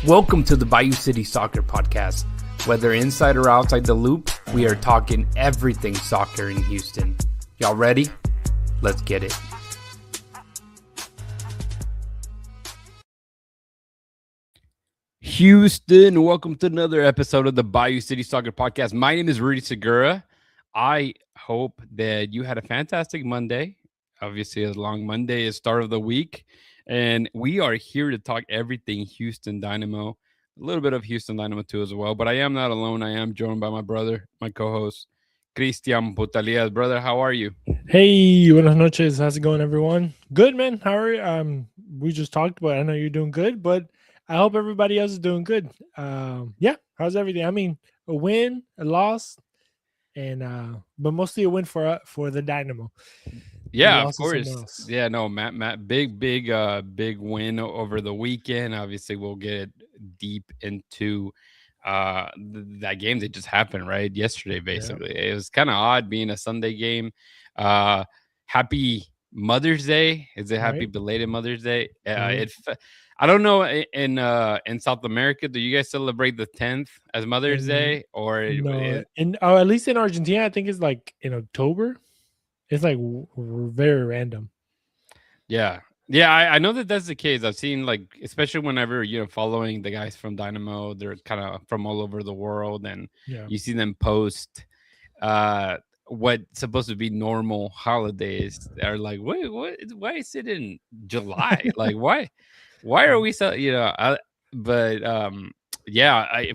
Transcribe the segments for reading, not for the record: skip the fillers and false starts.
Welcome to the Bayou City Soccer Podcast. Whether inside or outside the loop, we are talking everything soccer in Houston. Y'all ready? Let's get it. Houston, welcome to another episode of the Bayou City Soccer Podcast. My name is Rudy Segura. I hope that you had a fantastic Monday. Obviously, a long Monday is start of the week. And we are here to talk everything Houston Dynamo, a little bit of Houston Dynamo too as well. But I am not alone. I am joined by my brother, my co-host, Cristian Putalias. Brother, how are you? Hey, buenas noches. How's it going, everyone? Good, man. How are you? We just talked, but I know you're doing good. But I hope everybody else is doing good. Yeah. How's everything? I mean, a win, a loss, and but mostly a win for the Dynamo. Yeah, of course. Yeah, no, Matt, big win over the weekend. Obviously, we'll get deep into that game that just happened right yesterday. Basically, It was kind of odd being a Sunday game. Happy Mother's Day. Is it happy belated Mother's Day? I don't know in South America. Do you guys celebrate the 10th as Mother's Day or no? At least in Argentina, I think it's like in October. It's like very random. Yeah. I know that's the case. I've seen especially whenever following the guys from Dynamo, they're kind of from all over the world, and you see them post what's supposed to be normal holidays. They're like, wait, what? Why is it in July? Why are we so?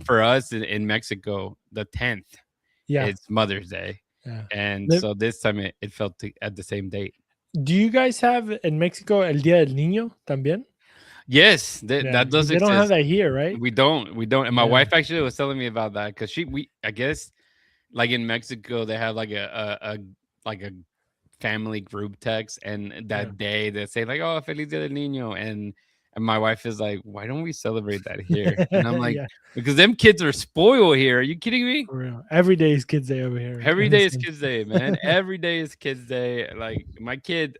For us in Mexico, the 10th, it's Mother's Day. Yeah. And so this time it fell at the same date. Do you guys have in Mexico El Día del Niño también? Yes, that does exist. They don't have that here, right? We don't. And my wife actually was telling me about that because I guess like in Mexico they have like a family group text, and that day they say like, "Oh, Feliz Día del Niño," and my wife is like, "Why don't we celebrate that here?" And I'm like, because them kids are spoiled here. Are you kidding me? For real. Every day is Kids Day over here. Every day is Kids Day, man. Every day is Kids Day. Like my kid,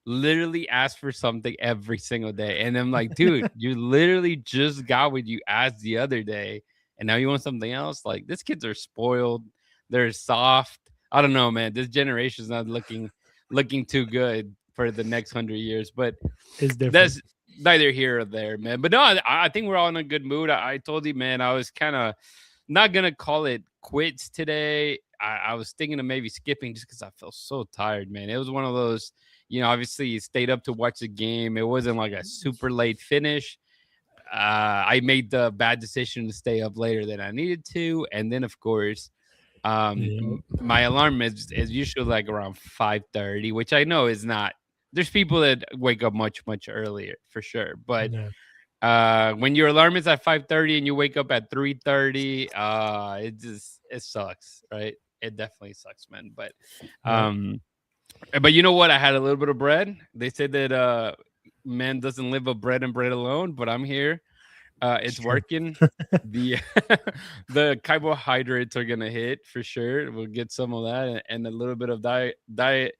literally asks for something every single day, and I'm like, dude, you literally just got what you asked the other day, and now you want something else. Like, these kids are spoiled. They're soft. I don't know, man. This generation is not looking too good for the next 100 years, but it's different. That's neither here or there, man. But no, I think we're all in a good mood. I told you, man, I was kind of not gonna call it quits today. I was thinking of maybe skipping just because I felt so tired, man. It was one of those, obviously you stayed up to watch the game. It wasn't like a super late finish. I made the bad decision to stay up later than I needed to, and then of course, my alarm is usually like around 5:30, which I know is not. There's people that wake up much earlier for sure, but when your alarm is at 5:30 and you wake up at 3:30, it sucks, right? It definitely sucks, man. But you know what? I had a little bit of bread. They said that man doesn't live of bread and bread alone, but I'm here. It's working. The carbohydrates are gonna hit for sure. We'll get some of that and a little bit of diet.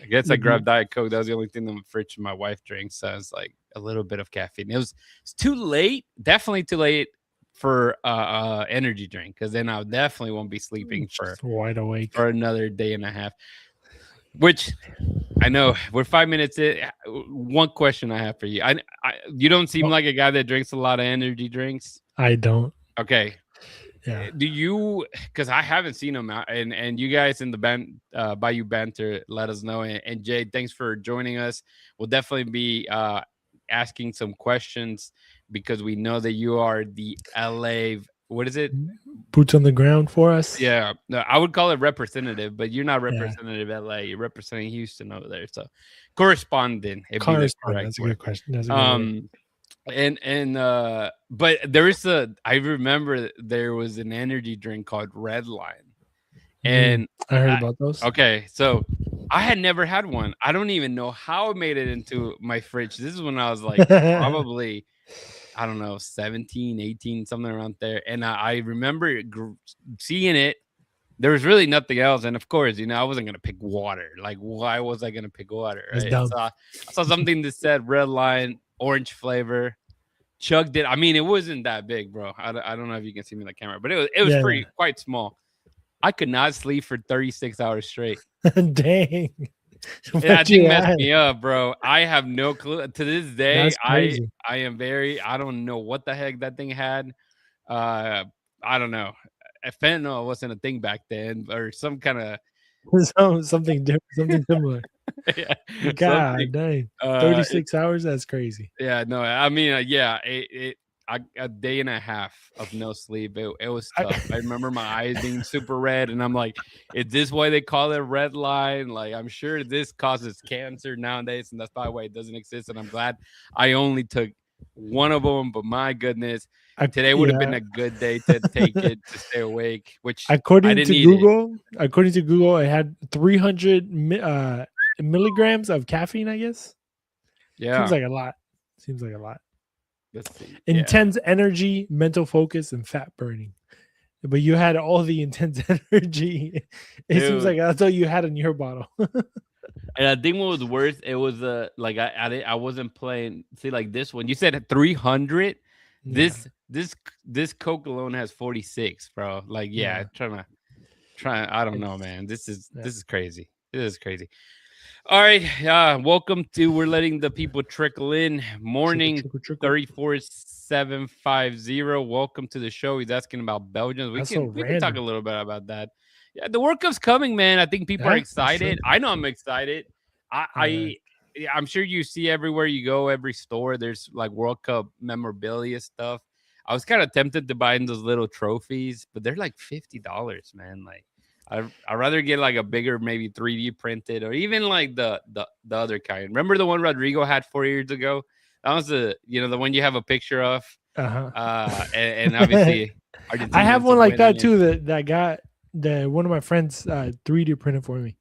I guess I grabbed Diet Coke. That was the only thing in the fridge my wife drinks. So it's like a little bit of caffeine. It's too late. Definitely too late for energy drink, because then I definitely won't be sleeping wide awake for another day and a half. Which I know we're 5 minutes in. One question I have for you. You don't seem like a guy that drinks a lot of energy drinks. I don't. Okay. Yeah. Do you? Because I haven't seen them out, and you guys in the Bayou Banter, let us know. And Jay, thanks for joining us. We'll definitely be asking some questions because we know that you are the LA. What is it? Boots on the ground for us. Yeah, no, I would call it representative, but you're not representative LA. You're representing Houston over there. So correspondent. Correspondent. That's a good question. That's a good but there is I remember there was an energy drink called Red Line, and I heard about those. Okay, so I had never had one. I don't even know how it made it into my fridge. This is when I was like probably, I don't know, 17, 18, something around there. And I remember seeing it. There was really nothing else. And of course, I wasn't going to pick water. Like, why was I going to pick water? Right? So I saw something that said Red Line, orange flavor. chugged it. I mean, it wasn't that big, bro. I don't know if you can see me in the camera, but it was Yeah. quite small. I could not sleep for 36 hours straight. Dang. That What thing you messed had? me up, bro. I have no clue. To this day, That's crazy. I am very I don't know what the heck that thing had. Uh I don't know. Fentanyl wasn't a thing back then, or some kind of Something different, something similar. yeah, something. God dang. It, 36 hours? That's crazy. yeah, no, I mean, yeah, a day and a half of no sleep. It was tough. I remember my eyes being super red, and I'm like, is this why they call it red line? Like, I'm sure this causes cancer nowadays, and that's probably why it doesn't exist. And I'm glad I only took one of them, but my goodness, today would have been Yeah. a good day to take it to stay awake, which I According didn't to need it. Google, it had 300 milligrams of caffeine, I guess. Yeah. Seems like a lot. Seems like a lot. Let's see. Intense energy, mental focus, and fat burning. But you had all the intense energy. It seems Dude. like that's all you had in your bottle. And I think what was worse, it was like I wasn't playing. See, like this one, you said 300. Yeah. This Coke alone has 46, bro. Like, yeah, I don't know, man. This is crazy. This is crazy. All right, welcome to We're Letting the People Trickle In. Morning 34750. Welcome to the show. He's asking about Belgians. We can talk a little bit about that. Yeah, the World Cup's coming, man. I think people are excited. I know I'm excited. I'm sure you see everywhere you go, every store, there's like World Cup memorabilia stuff. I was kind of tempted to buy in those little trophies, but they're like $50, man. Like, I'd rather get like a bigger, maybe 3D printed, or even like the other kind. Remember the one Rodrigo had 4 years ago? That was the one you have a picture of. And obviously, I have one like that too. That got one of my friends 3D printed for me.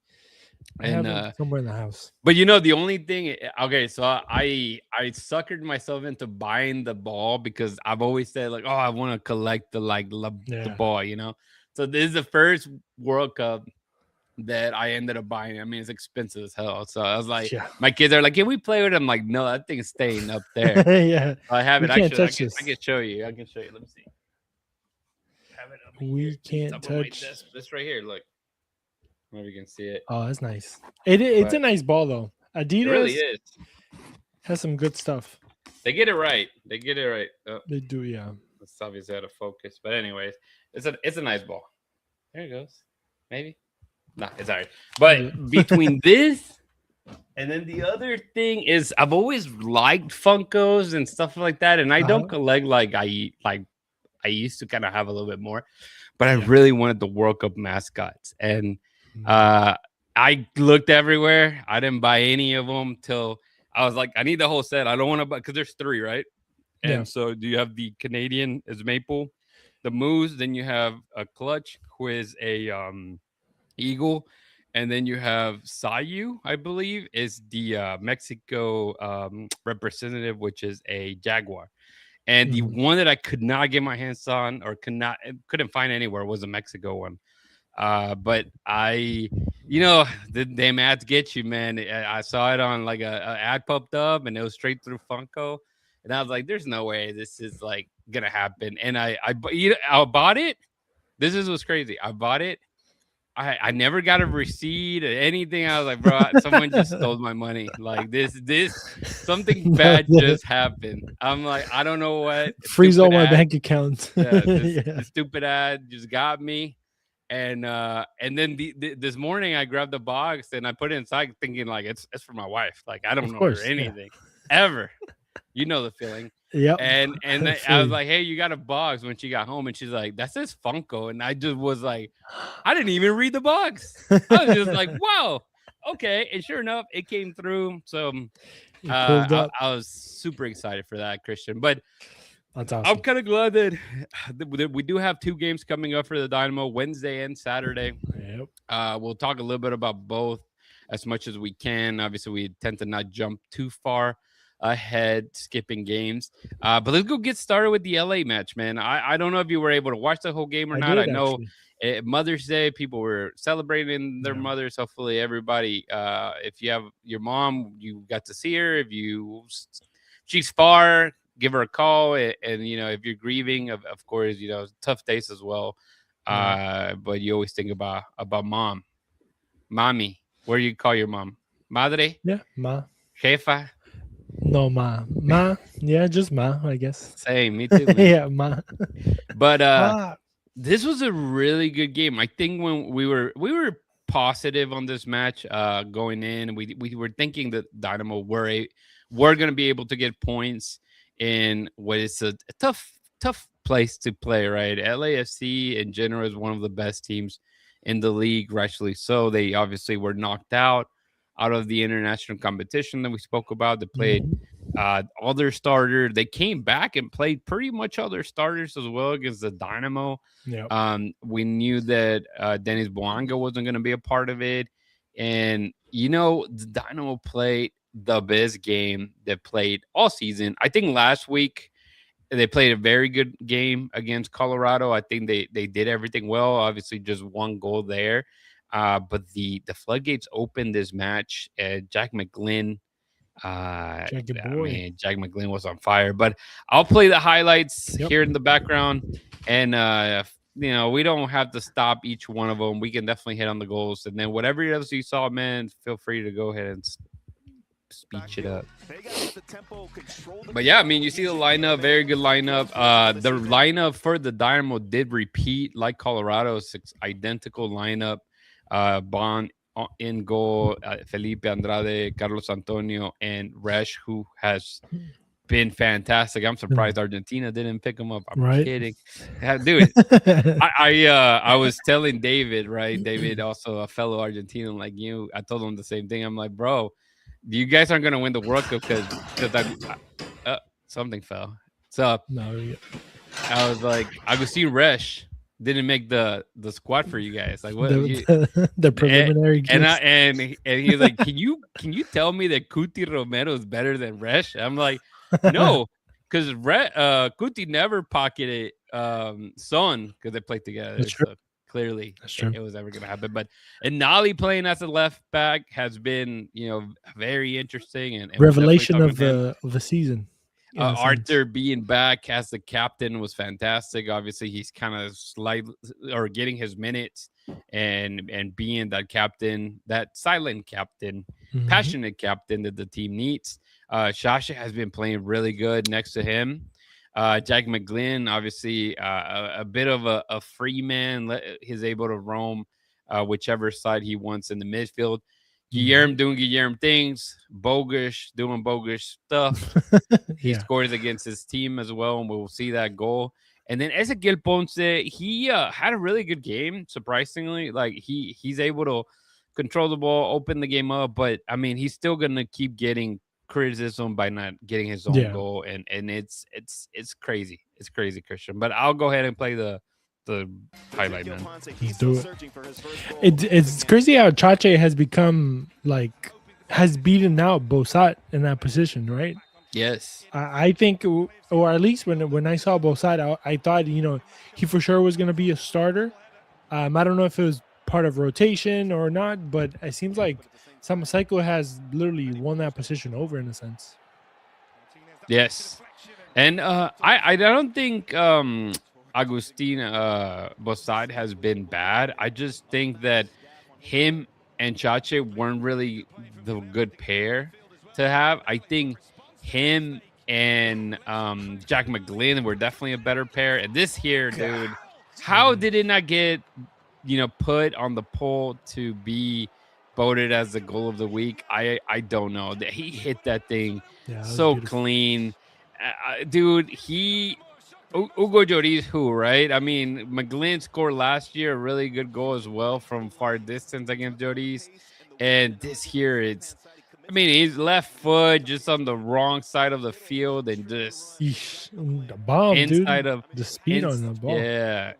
I have it somewhere in the house. But the only thing, okay, so I suckered myself into buying the ball because I've always said like, oh, I want to collect the ball, So this is the first World Cup that I ended up buying. I mean, it's expensive as hell. So I was like, my kids are like, can we play with it? I'm like, no, that thing's staying up there. Yeah. I have it. Actually, I can show you. Let me see. Have it up we can't touch this right here. Look. Maybe you can see it. Oh, that's nice. It's a nice ball though. Adidas really is. Has some good stuff. They get it right. Oh, they do, yeah. It's obviously out of focus, but anyways, it's a nice ball. There it goes. Maybe. Nah, it's all right. But between this and then the other thing is, I've always liked Funkos and stuff like that, and I don't collect like I used to kind of have a little bit more, but I really wanted the World Cup mascots. And I looked everywhere. I didn't buy any of them till I was like, I need the whole set. I don't want to buy, because there's 3, right? And so do you have the Canadian is Maple, the Moose, then you have a Clutch, who is a Eagle, and then you have Sayu, I believe, is the Mexico representative, which is a Jaguar. And the one that I could not get my hands on or couldn't find anywhere was a Mexico one. But the damn ads get you, man. I saw it on like a ad popped up, and it was straight through Funko, and I was like, "There's no way this is like gonna happen." And I bought it. This is what's crazy. I bought it. I never got a receipt or anything. I was like, bro, someone just stole my money. Like this something bad just happened. I'm like, I don't know what. Freeze all my bank accounts. The stupid ad just got me. And then this morning I grabbed the box and I put it inside thinking like it's for my wife. Like I don't know her anything ever. You know the feeling. Yeah. And I was like, hey, you got a box when she got home, and she's like, that says Funko. And I just was like, I didn't even read the box. I was just like, wow, okay. And sure enough, it came through. So I was super excited for that, Christian. But that's awesome. I'm kind of glad that we do have 2 games coming up for the Dynamo, Wednesday and Saturday. Yep. We'll talk a little bit about both as much as we can. Obviously, we tend to not jump too far ahead, skipping games. But let's go get started with the LA match, man. I don't know if you were able to watch the whole game or not. I know Mother's Day, people were celebrating their mothers. Hopefully, everybody, if you have your mom, you got to see her. If she's far, give her a call. And if you're grieving, of course, tough days as well. But you always think about mommy. What do you call your mom? Madre? Yeah, ma. Jefa? No, ma. Ma. Yeah, just ma, I guess. Same, me too, man. Yeah, ma. But Ma. this was a really good game. I think when we were positive on this match going in, we were thinking that Dynamo were going to be able to get points in what is a tough place to play, right? LAFC in general is one of the best teams in the league, rightfully so. They obviously were knocked out of the international competition that we spoke about. They played all their starters. They came back and played pretty much all their starters as well against the Dynamo. Yep. We knew that Dennis Boanga wasn't going to be a part of it. And, the Dynamo played the best game they played all season. I think last week they played a very good game against Colorado. I think they did everything well. Obviously, just one goal there. But the floodgates opened this match. Jack McGlynn, Jack McGlynn was on fire. But I'll play the highlights here in the background, and we don't have to stop each one of them. We can definitely hit on the goals, and then whatever else you saw, man, feel free to go ahead and speech it up. But yeah, you see the lineup, very good lineup. The lineup for the Dynamo did repeat like Colorado's identical lineup. Bon in goal, Felipe Andrade, Carlos Antonio, and Resh, who has been fantastic. I'm surprised Argentina didn't pick him up. I'm kidding. Dude, I was telling David, right? David, also a fellow Argentinian like you. I told him the same thing. I'm like, bro, you guys aren't going to win the World Cup because something fell. So I was like, Agustin Resh didn't make the squad for you guys. Like what? The preliminary and he's like, can you tell me that Cuti Romero is better than Resh? I'm like, no, because Cuti never pocketed Son because they played together. That's true. So clearly That's true. It was ever going to happen. But Nali playing as a left back has been very interesting and revelation of the season. Arthur being back as the captain was fantastic. Obviously, he's kind of getting his minutes and being that captain, that silent captain, passionate captain that the team needs. Shasha has been playing really good next to him. Jack McGlynn, obviously, a bit of a free man. He's able to roam whichever side he wants in the midfield. Guillermo doing Guillermo things, Bogus doing bogus stuff. He scores against his team as well, and we'll see that goal. And then Ezequiel Ponce, he had a really good game, surprisingly. Like he's able to control the ball, open the game up, but he's still gonna keep getting criticism by not getting his own goal, and it's crazy. It's crazy, Christian. But I'll go ahead and play the highlight, man. Let's do it. It's crazy how Chache has become has beaten out Bosat in that position, right? Yes. I think, or at least when I saw Bosat, I thought he for sure was going to be a starter. I don't know if it was part of rotation or not, but it seems like Samaseco has literally won that position over in a sense. Yes, and I don't think Agustin Bosat has been bad. I just think that him and Chache weren't really the good pair to have. I think him and Jack McGlynn were definitely a better pair. And this here, dude, how did it not get put on the poll to be voted as the goal of the week? I don't know. That he hit that thing so beautiful. Clean, dude. Hugo Lloris, right? McGlynn scored last year a really good goal as well from far distance against Lloris. And this here, he's left foot just on the wrong side of the field and just the bomb, inside dude. of the speed on the ball. Yeah.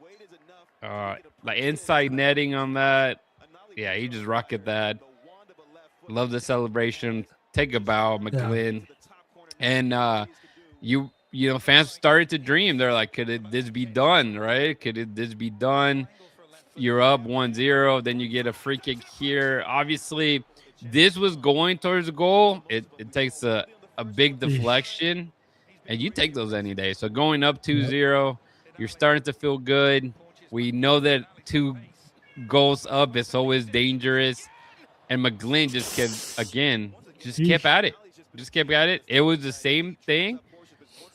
Like inside netting on that. Yeah, he just rocket that. Love the celebration. Take a bow, McGlynn. And fans started to dream. They're like, could this be done, right? Could this be done? You're up 1-0, then you get a free kick here. Obviously, this was going towards the goal. It takes a big deflection. and you take those any day. So going up two Yep. zero, you're starting to feel good. We know that 2 goals up is always dangerous. And McGlynn just kept, again, just kept Yeesh. at it. Just kept at it. It was the same thing,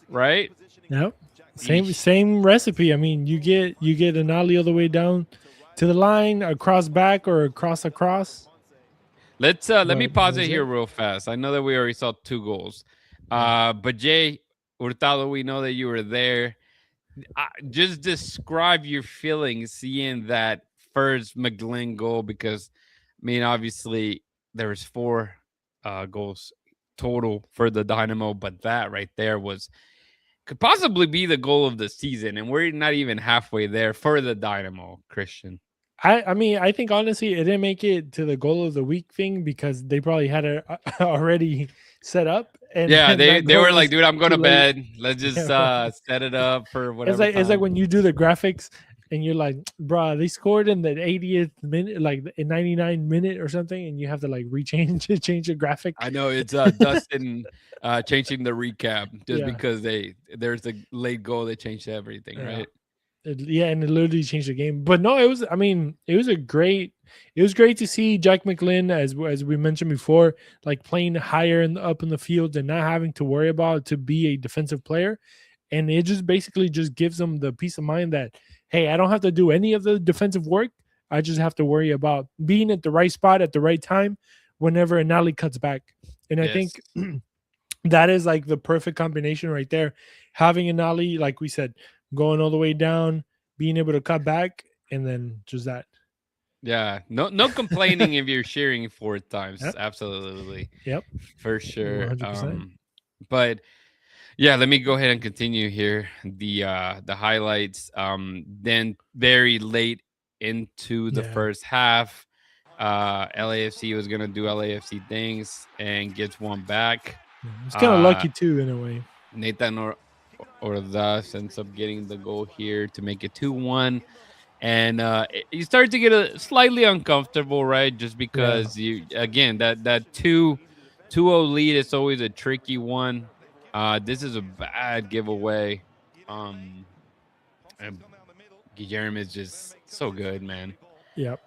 right? Yep. Same Eesh. same recipe. I mean, you get an ollie all the way down to the line, across back or across. Let me But that pause it was here it. real fast. I know that we already saw 2 goals. Yeah. But Jay Hurtado, we know that you were there. Just describe your feelings seeing that first McGlynn goal, because I mean, obviously there was 4 goals total for the Dynamo, but that right there was could possibly be the goal of the season, and we're not even halfway there for the Dynamo, Christian. I mean, I think honestly, it didn't make it to the goal of the week thing because they probably had it already set up, and, Yeah, and they that they goal were like, was dude, I'm going too to late. bed. Let's just Yeah, bro. set it up for It's whatever like time. when you do the graphics and you're like, bruh, they scored in the 80th minute, like in 99 minute or something, and you have to like change the graphic. I know it's Dustin changing the recap just Yeah, because there's a late goal that changed everything, yeah. right? Yeah, and it literally changed the game. But no, it was. I mean, it was great to see Jack McGlynn, as we mentioned before, like playing higher and up in the field and not having to worry about to be a defensive player. And it just basically just gives them the peace of mind that, hey, I don't have to do any of the defensive work. I just have to worry about being at the right spot at the right time whenever an alley cuts back. And I Yes. think that is like the perfect combination right there. Having an alley, like we said, going all the way down, being able to cut back, and then just that. Yeah. No complaining if you're cheering 4 times. Yep. Absolutely. Yep. For sure. 100%. But yeah, let me go ahead and continue here. The highlights. Then very late into the Yeah. first half, LAFC was gonna do LAFC things and gets one back. It's kind of Uh lucky too, in a way. Nathan Ordaz ends up getting the goal here to make it 2-1. And you start to get a slightly uncomfortable, right? Just Yeah. because you again that 2-0 lead is always a tricky one. This is a bad giveaway. Um, and Guillermo is just so good, man. Yep.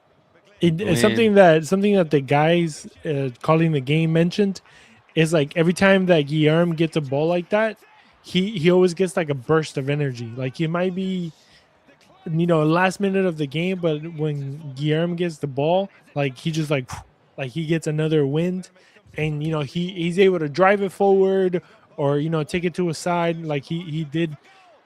It's McGlynn, something that the guys calling the game mentioned is like every time that Guillermo gets a ball like that, he always gets like a burst of energy. Like he might be last minute of the game, but when Guillermo gets the ball, like he just like he gets another wind, and he's able to drive it forward or take it to a side like he did.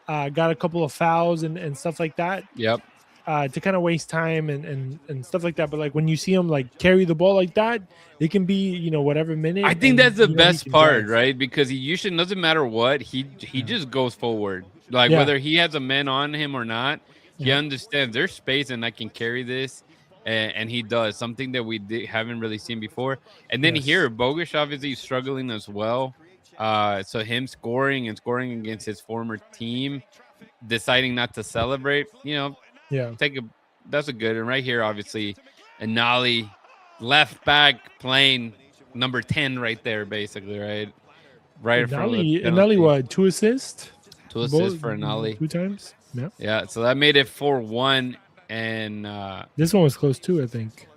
Got a couple of fouls and stuff like that yep. to kind of waste time and stuff like that. But like when you see him like carry the ball like that, it can be whatever I minute, think and that's the he best can part, drive. right? Because he usually doesn't matter what he Yeah, just goes forward. Like yeah, whether he has a man on him or not, he yeah. understands there's space and I can carry this, and he does something that haven't really seen before. And then Yes. here, Bogusz obviously is struggling as well. So him scoring and scoring against his former team, deciding not to celebrate, Yeah. take a that's a good. And right here, obviously, Anali, left back playing number 10 right there, basically, right in And front of the Nali, penalty. what, 2 assists? 2 assists Both for Anali. 2 times. Yeah. Yeah, so that made it 4-1. And This one was close too, I think.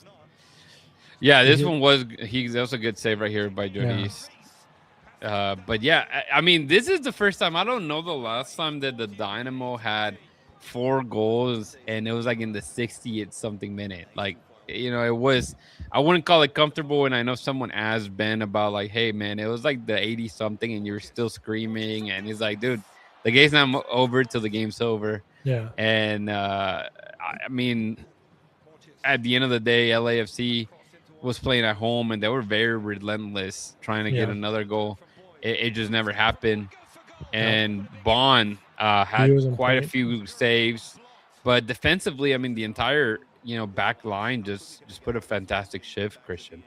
yeah, He this hit. one that was a good save right here by Yeah. Joris. But yeah, I mean, this is the first time. I don't know the last time that the Dynamo had 4 goals and it was like in the 60th something minute. Like, it was, I wouldn't call it comfortable. And I know someone asked Ben about, like, hey, man, it was like the 80 something and you were still screaming. And he's like, dude, the game's not over till the game's over. Yeah. And I mean, at the end of the day, LAFC was playing at home and they were very relentless trying to get Yeah. another goal. It just never happened. Yep. And Bond He had was on quite a point. few saves, but defensively, I mean, the entire back line just put a fantastic shift. Christian.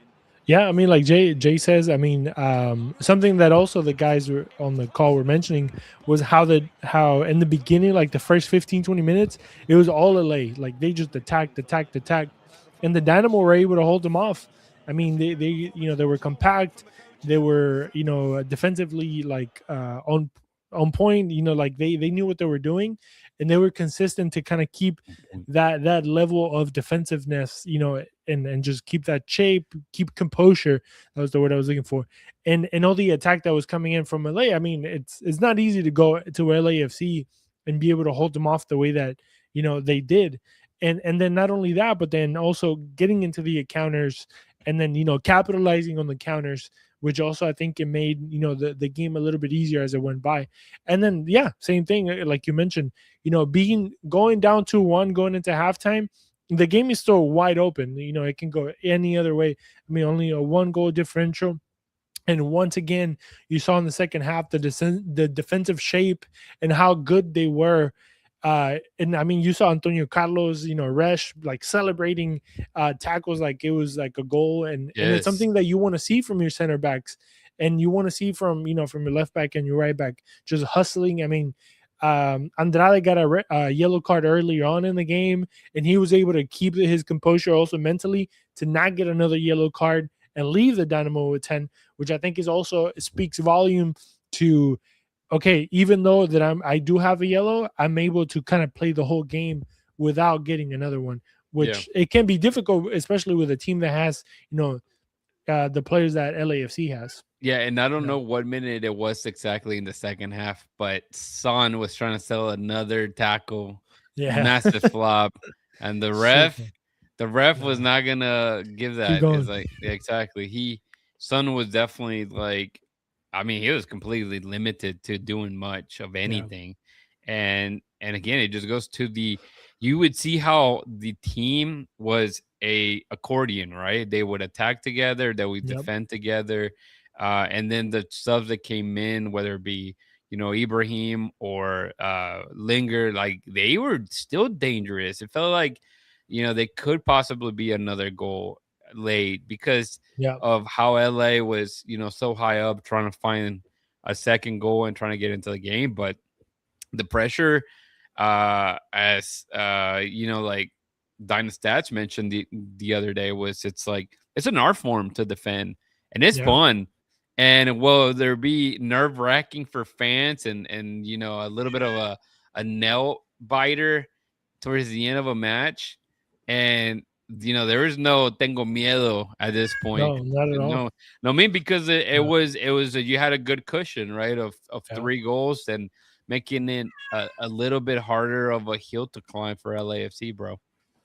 Yeah, I mean, like Jay says, I mean, something that also the guys were on the call were mentioning was how in the beginning, like the first 15, 20 minutes, it was all LA. Like they just attacked, and the Dynamo were able to hold them off. I mean, they were compact, they were defensively like on on point. Like they knew what they were doing, and they were consistent to kind of keep that level of defensiveness, and just keep that shape, keep composure. That was the word I was looking for. And all the attack that was coming in from LA. I mean, it's not easy to go to LAFC and be able to hold them off the way that they did. And then not only that, but then also getting into the counters, and then capitalizing on the counters, which also I think it made the game a little bit easier as it went by. And then same thing like you mentioned, going down 2-1 going into halftime, the game is still wide open. It can go any other way. I mean, only a 1-goal differential. And once again, you saw in the second half the defensive shape and how good they were. And I mean, you saw Antonio Carlos, Resh, like celebrating tackles like it was like a goal, and it's something that you want to see from your center backs, and you want to see from from your left back and your right back, just hustling. I mean, Andrade got a yellow card earlier on in the game, and he was able to keep his composure also mentally to not get another yellow card and leave the Dynamo with 10, which I think is also speaks volume to, okay, even though that I do have a yellow, I'm able to kind of play the whole game without getting another one, which it can be difficult, especially with a team that has, the players that LAFC has. Yeah, and I don't know what minute it was exactly in the second half, but Son was trying to sell another tackle, massive flop, and the ref was not gonna give that. It's like exactly. Son was definitely like, I mean, he was completely limited to doing much of anything. And again, it just goes to you would see how the team was a accordion, right? They would attack together, they would defend together. And then the subs that came in, whether it be, Ibrahim or Linger, like they were still dangerous. It felt like, they could possibly be another goal late because of how LA was, so high up trying to find a second goal and trying to get into the game. But the pressure, as like Dynastats mentioned the other day, was it's an art form to defend, and it's fun. And will there be nerve-wracking for fans and a little bit of a nail biter towards the end of a match? And there is no tengo miedo at this point. No, not at all. No, I mean, because it was you had a good cushion, right, of 3 goals, and making it a little bit harder of a hill to climb for LAFC, bro.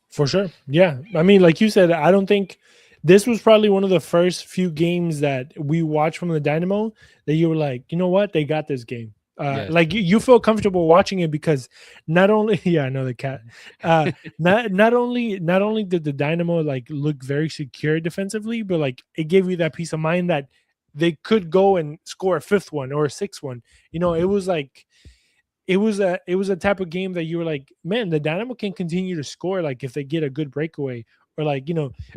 For sure. Yeah. I mean, like you said, I don't think this was probably one of the first few games that we watched from the Dynamo that you were like, you know what? They got this game. Like you feel comfortable watching it because not only, I know the cat, not only did the Dynamo like look very secure defensively, but like it gave you that peace of mind that they could go and score a 5th one or a 6th one. It was like, it was a type of game that you were like, man, the Dynamo can continue to score, like if they get a good breakaway, or like,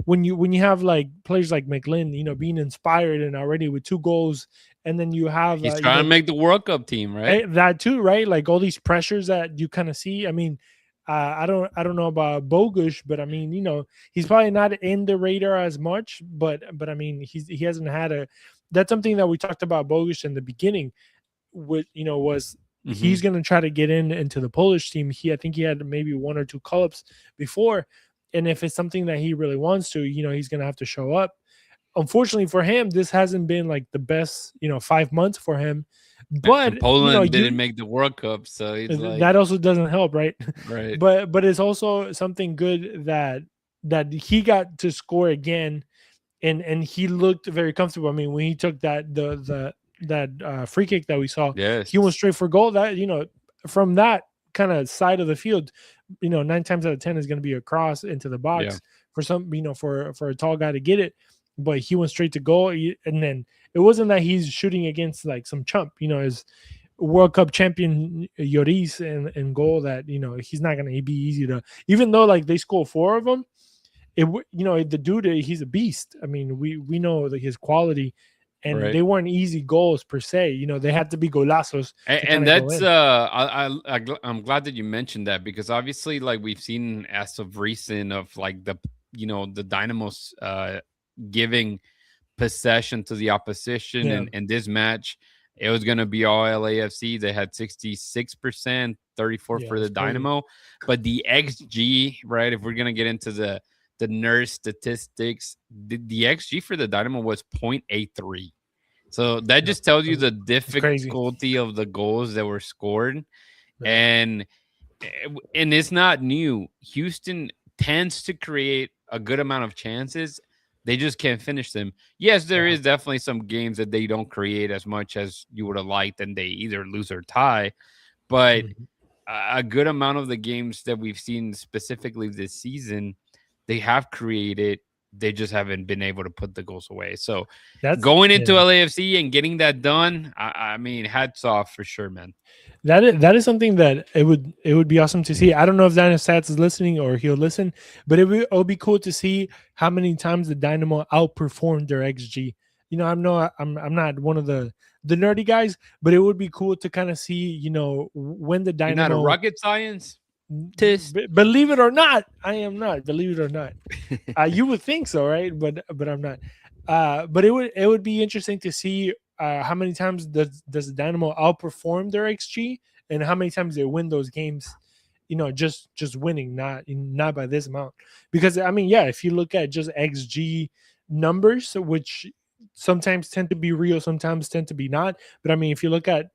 when you have like players like McGlynn, being inspired and already with 2 goals, and then you have he's trying to make the World Cup team, right? That too, right? Like all these pressures that you kind of see. I mean, I don't know about Bogusz, but I mean, he's probably not in the radar as much, but I mean, he hasn't had that's something that we talked about Bogusz in the beginning, with was. He's going to try to get into the Polish team. I think he had maybe 1 or 2 call-ups before. And if it's something that he really wants to, he's going to have to show up. Unfortunately for him, this hasn't been like the best, 5 months for him. But and Poland didn't make the World Cup, so it's that also doesn't help, right? Right. But it's also something good that he got to score again, and he looked very comfortable. I mean, when he took that free kick that we saw, he went straight for goal. That from that kind of side of the field, 9 times out of 10 is going to be a cross into the box for some, for a tall guy to get it. But he went straight to goal, and then it wasn't that he's shooting against like some chump, his World Cup champion Lloris in goal. That he's not going to be easy to, even though like they score 4 of them. The dude, he's a beast. I mean, we know that his quality. And they weren't easy goals per se. They had to be golazos. And that's I'm glad that you mentioned that, because obviously, like we've seen as of recent of like the Dynamos giving possession to the opposition, and this match, it was going to be all LAFC. They had 66%, 34 Yeah, for the it's crazy. Dynamo. But the XG, right, if we're going to get into the nurse statistics, the XG for the Dynamo was 0.83. So that Yep. just tells you the It's crazy. difficulty of the goals that were scored. Yeah. And it's not new. Houston tends to create a good amount of chances. They just can't finish them. Yes, there Yeah. is definitely some games that they don't create as much as you would have liked, and they either lose or tie. But Mhm. a good amount of the games that we've seen specifically this season, they have created. They just haven't been able to put the goals away. So going into Yeah. LAFC and getting that done, I mean, hats off for sure, man. That is something that it would be awesome to see. I don't know if Dino Stats is listening or he'll listen, but it would be cool to see how many times the Dynamo outperformed their XG. I'm not one of the nerdy guys, but it would be cool to kind of see, when the You're not a Dynamo, rocket science. Tisk. believe it or not, I am not. Believe it or not, you would think so, right? But I'm not. But it would be interesting to see how many times does the Dynamo outperform their XG, and how many times they win those games. Just winning, not by this amount. Because I mean, yeah, if you look at just XG numbers, which sometimes tend to be real, sometimes tend to be not. But I mean, if you look at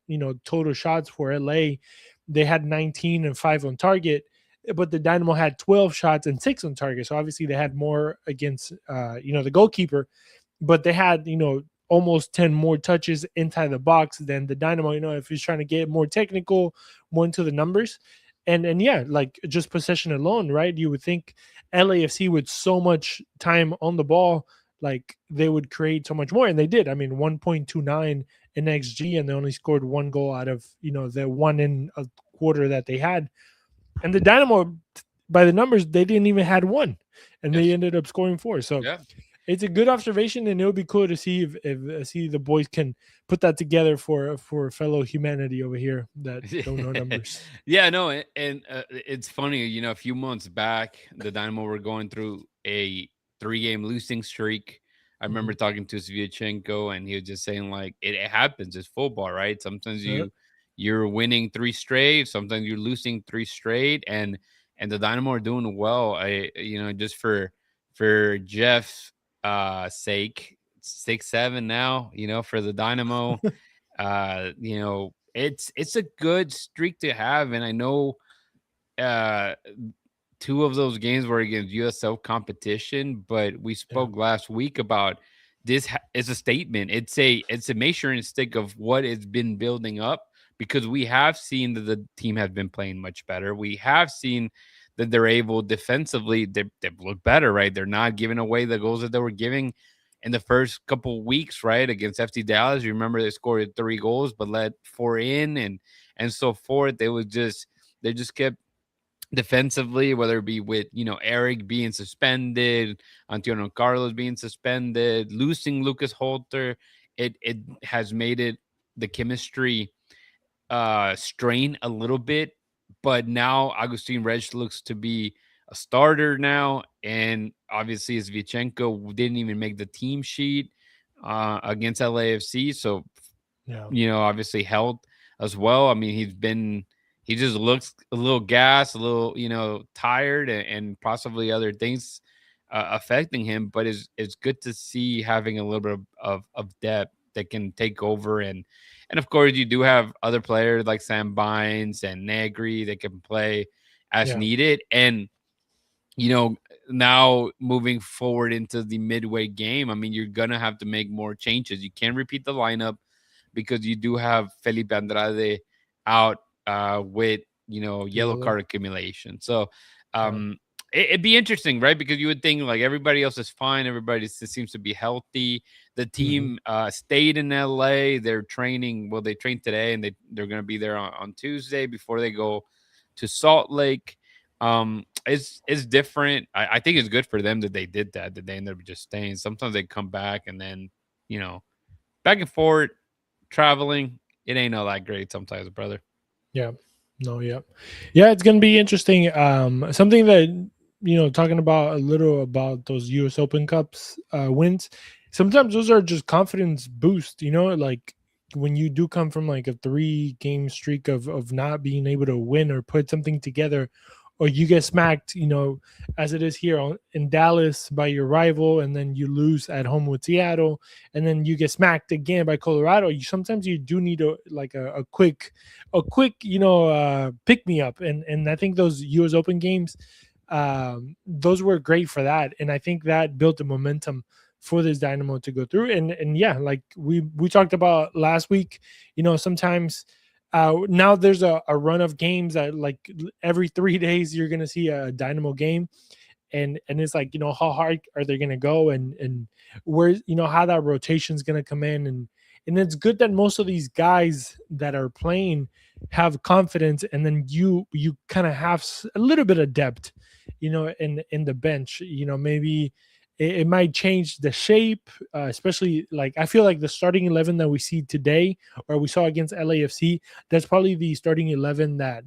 total shots for LA, they had 19 and 5 on target, but the Dynamo had 12 shots and 6 on target. So obviously they had more against the goalkeeper, but they had almost 10 more touches inside the box than the Dynamo. If he's trying to get more technical, more into the numbers. And yeah, like just possession alone, right? You would think LAFC with so much time on the ball, like they would create so much more, and they did. I mean, 1.29 in XG, and they only scored one goal out of the one in a quarter that they had. And the Dynamo, by the numbers, they didn't even had one, and they ended up scoring 4. So Yeah. it's a good observation, and it would be cool to see if see the boys can put that together for fellow humanity over here that don't know numbers. Yeah, no, and it's funny, a few months back, the Dynamo were going through a 3-game losing streak. I remember Mhm. talking to Sviatchenko, and he was just saying like it happens. It's football, right? Sometimes Yeah. you're winning 3 straight, sometimes you're losing 3 straight, and the Dynamo are doing well. Just for Jeff's sake, 6-7 now, for the Dynamo. It's a good streak to have, and I know uh 2 of those games were against USL competition, but we Yeah. spoke last week about this is a statement. It's a measuring stick of what it's been building up, because we have seen that the team has been playing much better. We have seen that they're able defensively, they've looked better, right? They're not giving away the goals that they were giving in the first couple weeks, right? Against FC Dallas. You remember they scored 3 goals but let 4 in, and so forth. They just kept defensively, whether it be with Eric being suspended, Antonio Carlos being suspended, losing Lucas Holter, it has made it the chemistry strain a little bit. But now Agustin Reg looks to be a starter now, and obviously Zvichenko didn't even make the team sheet against LAFC, so Yeah. obviously health as well. I mean, he just looks a little gassed, a little, tired, and possibly other things affecting him. But it's good to see having a little bit of depth that can take over, and of course you do have other players like Sam Bynes and Negri that can play as Yeah. needed. And now moving forward into the midway game, I mean, you're gonna have to make more changes. You can't repeat the lineup because you do have Felipe Andrade out with yellow Yellow. card accumulation. So Yeah. it'd be interesting, right? Because you would think like everybody else is fine, everybody seems to be healthy. The Mhm. team stayed in LA. They're training. Well, they trained today, and they're going to be there on Tuesday before they go to Salt Lake. It's different. I think it's good for them that they did that they ended up just staying. Sometimes they come back and then back and forth traveling, it ain't all that great sometimes, brother. Yeah. No, yeah. Yeah, it's gonna be interesting. Something that talking about a little about those US Open Cups wins. Sometimes those are just confidence boost, like when you do come from like a 3 game streak of not being able to win or put something together, or you get smacked, as it is here in Dallas by your rival, and then you lose at home with Seattle, and then you get smacked again by Colorado. Sometimes you do need a quick pick me up, and I think those U.S. Open games, those were great for that, and I think that built the momentum for this Dynamo to go through. And yeah, like we talked about last week, sometimes now there's a run of games that like every 3 days you're gonna see a Dynamo game, and it's like, how hard are they gonna go, and where, how that rotation's gonna come in, and it's good that most of these guys that are playing have confidence, and then you kind of have a little bit of depth, in the bench. Maybe it might change the shape, especially like I feel like the starting 11 that we see today, or we saw against LAFC, that's probably the starting 11 that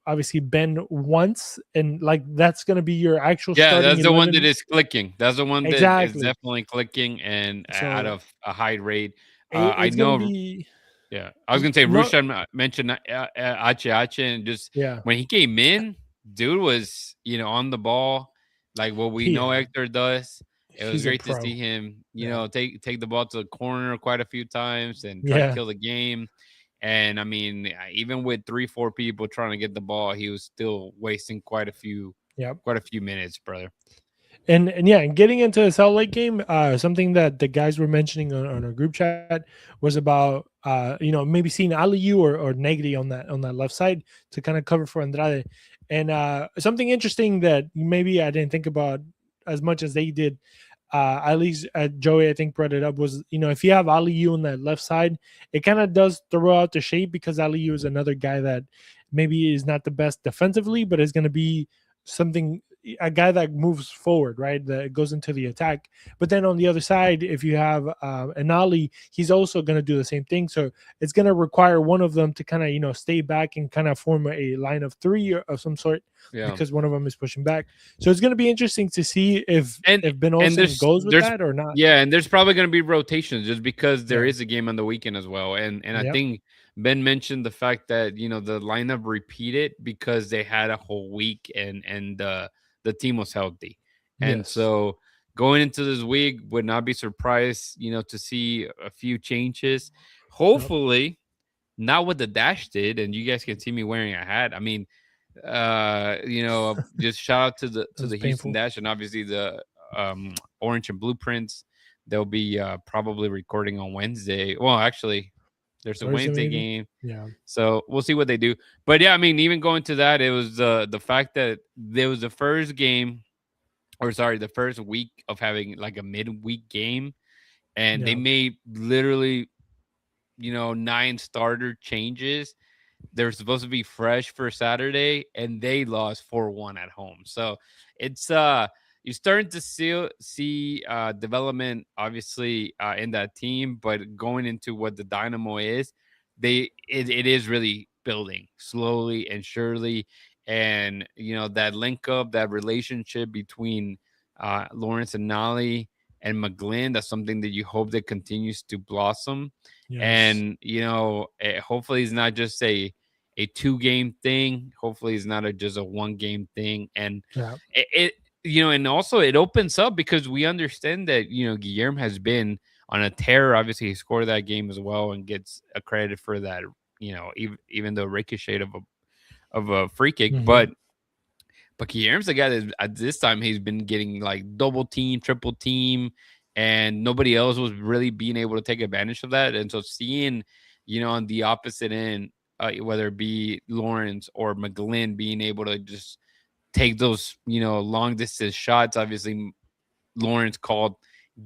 obviously Ben wants, and like that's gonna be your actual Yeah, starting that's the one 11. that is clicking. That's the one that is Exactly. definitely clicking and out So of a high rate. I it's gonna know. be Yeah, I was gonna say no, Rushan mentioned Ache, and just yeah, when he came in, dude was on the ball like what we know yeah, Hector does. It was he's a great to see pro. him, Yeah, take the ball to the corner quite a few times and try to yeah, kill the game. And I mean, even with 3, 4 people trying to get the ball, he was still wasting yeah. quite a few minutes, brother. And yeah, and getting into the Salt Lake game, something that the guys were mentioning on our group chat was about maybe seeing Aliu or Negri on that left side to kind of cover for Andrade. And something interesting that maybe I didn't think about as much as they did, at least Joey I think brought it up, was if you have Aliu on that left side, it kind of does throw out the shape, because Aliu is another guy that maybe is not the best defensively, but is going to be something, a guy that moves forward, right? That goes into the attack. But then on the other side, if you have an Ali, he's also going to do the same thing. So it's going to require one of them to kind of stay back and kind of form a line of three or of some sort, Yeah. because one of them is pushing back. So it's going to be interesting to see if And Ben and Olsen goes with there's that or not. yeah, and there's probably going to be rotations just because there Yeah. is a game on the weekend as well. And I Yep. think Ben mentioned the fact that the lineup repeated because they had a whole week and the team was healthy. And Yes. so going into this week, would not be surprised, to see a few changes. Yep. Hopefully not what the Dash did, and you guys can see me wearing a hat. I mean, just shout out to the That was Houston painful. Dash and obviously the Orange and Blueprints. They'll be probably recording on Wednesday. Well, actually, there's a Thursday, Wednesday maybe. game, Yeah. so we'll see what they do. But yeah, I mean, even going to that, it was the fact that there was the first game, or sorry, the first week of having like a midweek game, and they Yeah. made literally 9 starter changes. They're supposed to be fresh for Saturday, and they lost 4-1 at home. So it's you're starting to see development, obviously, in that team, but going into what the Dynamo is, it is really building slowly and surely. And that link up, that relationship between Lawrence and Nolly and McGlynn, that's something that you hope that continues to blossom. Yes. And hopefully it's not just a 2 game thing. Hopefully it's not just a 1 game thing. And Yeah. and also it opens up because we understand that Guillermo has been on a tear. Obviously he scored that game as well and gets a credit for that, even though ricocheted of a free kick. Hmm. But Guillermo's the guy that at this time he's been getting like double team, triple team, and nobody else was really being able to take advantage of that. And so seeing, on the opposite end, whether it be Lawrence or McGlynn being able to just take those, long distance shots. Obviously, Lawrence called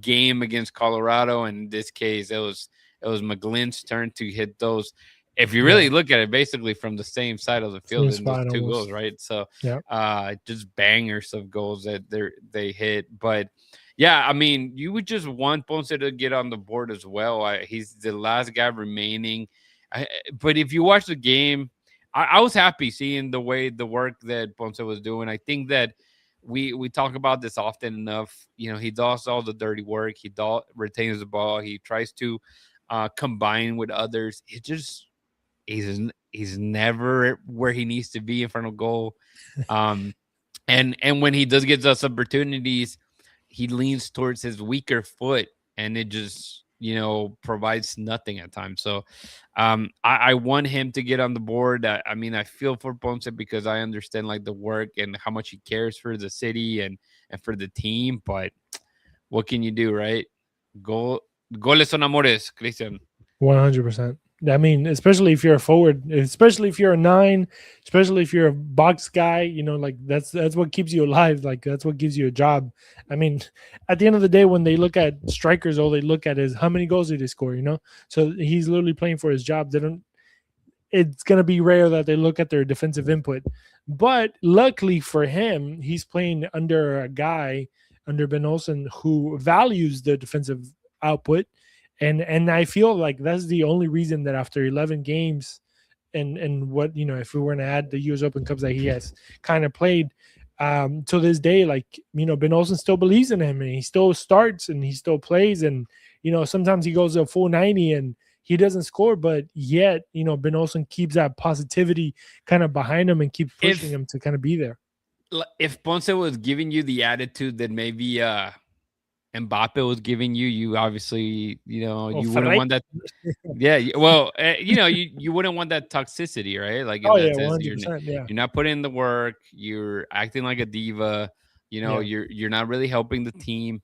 game against Colorado, and in this case, it was McGlynn's turn to hit those. If you Yeah. really look at it, basically from the same side of the field Same in those spot 2 goals, almost. right? So, Yeah. just bangers of goals that they hit. But yeah, I mean, you would just want Ponce to get on the board as well. He's the last guy remaining. But if you watch the game, I was happy seeing the work that Ponce was doing. I think that we talk about this often enough. He does all the dirty work. He retains the ball. He tries to combined with others. He's never where he needs to be in front of goal. Um, and when he does get those opportunities, he leans towards his weaker foot, and it just provides nothing at times. So I want him to get on the board. I mean, I feel for Ponce because I understand like the work and how much he cares for the city and for the team. But what can you do, right? Goles son amores, Christian. 100%. I mean, especially if you're a forward, especially if you're a 9, especially if you're a box guy, like that's what keeps you alive. Like that's what gives you a job. I mean, at the end of the day, when they look at strikers, all they look at is how many goals did they score, So he's literally playing for his job. It's going to be rare that they look at their defensive input. But luckily for him, he's playing under a guy, under Ben Olsen, who values the defensive output. And I feel like that's the only reason that after 11 games and what, if we were to add the US Open Cups that he has kind of played to this day, like, Ben Olsen still believes in him and he still starts and he still plays. And, sometimes he goes a full 90 and he doesn't score, but yet, Ben Olsen keeps that positivity kind of behind him and keeps pushing him to kind of be there. If Ponce was giving you the attitude that maybe Mbappe was giving you obviously, you wouldn't want that. Yeah. Well, you wouldn't want that toxicity, right? Like, you're not putting in the work. You're acting like a diva. You're not really helping the team.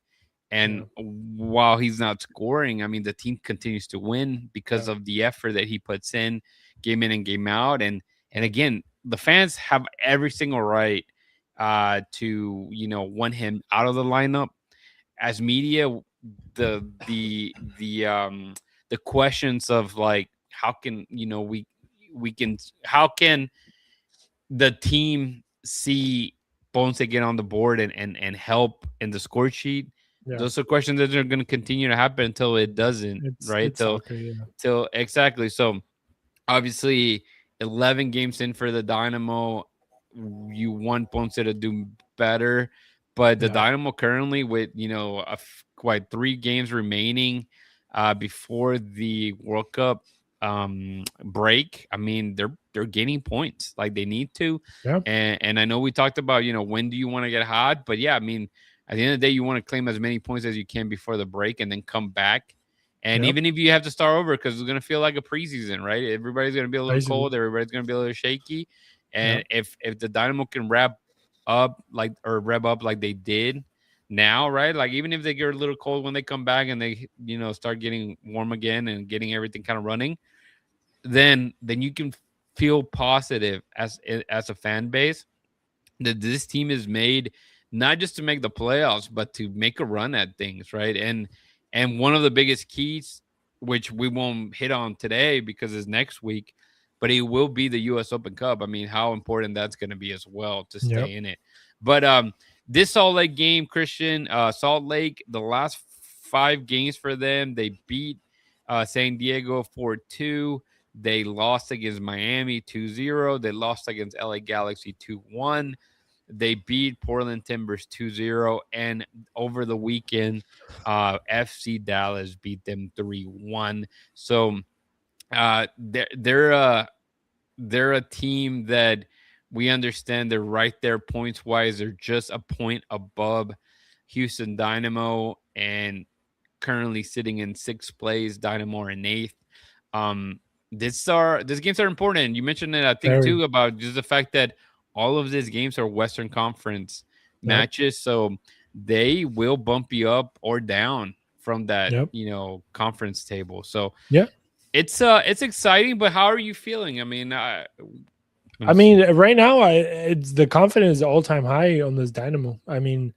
And while he's not scoring, I mean, the team continues to win because of the effort that he puts in and game out. And again, the fans have every single right to, want him out of the lineup. As media, the questions of like, how can how can the team see Ponce get on the board and help in the score sheet? Those are questions that are going to continue to happen until it doesn't, right? Till exactly. So obviously 11 games in for the Dynamo, you want Ponce to do better. But the Dynamo currently with, quite 3 games remaining before the World Cup break. I mean, they're gaining points like they need to. And I know we talked about, when do you want to get hot? But yeah, I mean, at the end of the day, you want to claim as many points as you can before the break and then come back. And even if you have to start over, because it's going to feel like a preseason, right? Everybody's going to be a little cold. Everybody's going to be a little shaky. And if the Dynamo can rev up like they did now, right? Like even if they get a little cold when they come back and they start getting warm again and getting everything kind of running, then you can feel positive as a fan base that this team is made not just to make the playoffs but to make a run at things, right? And one of the biggest keys, which we won't hit on today because it's next week, but it will be the US Open Cup. I mean, how important that's going to be as well to stay in it. But this Salt Lake game, Christian, Salt Lake, the last 5 games for them, they beat San Diego 4-2. They lost against Miami 2-0. They lost against LA Galaxy 2-1. They beat Portland Timbers 2-0. And over the weekend, FC Dallas beat them 3-1. So they're a team that we understand they're right there points wise. They're just a point above Houston Dynamo and currently sitting in 6th place. Dynamo in 8th. These games are important. You mentioned it, I think, too, about just the fact that all of these games are Western Conference matches, so they will bump you up or down from that conference table. So it's exciting. But how are you feeling? I mean, right now, it's the confidence is all-time high on this Dynamo. I mean,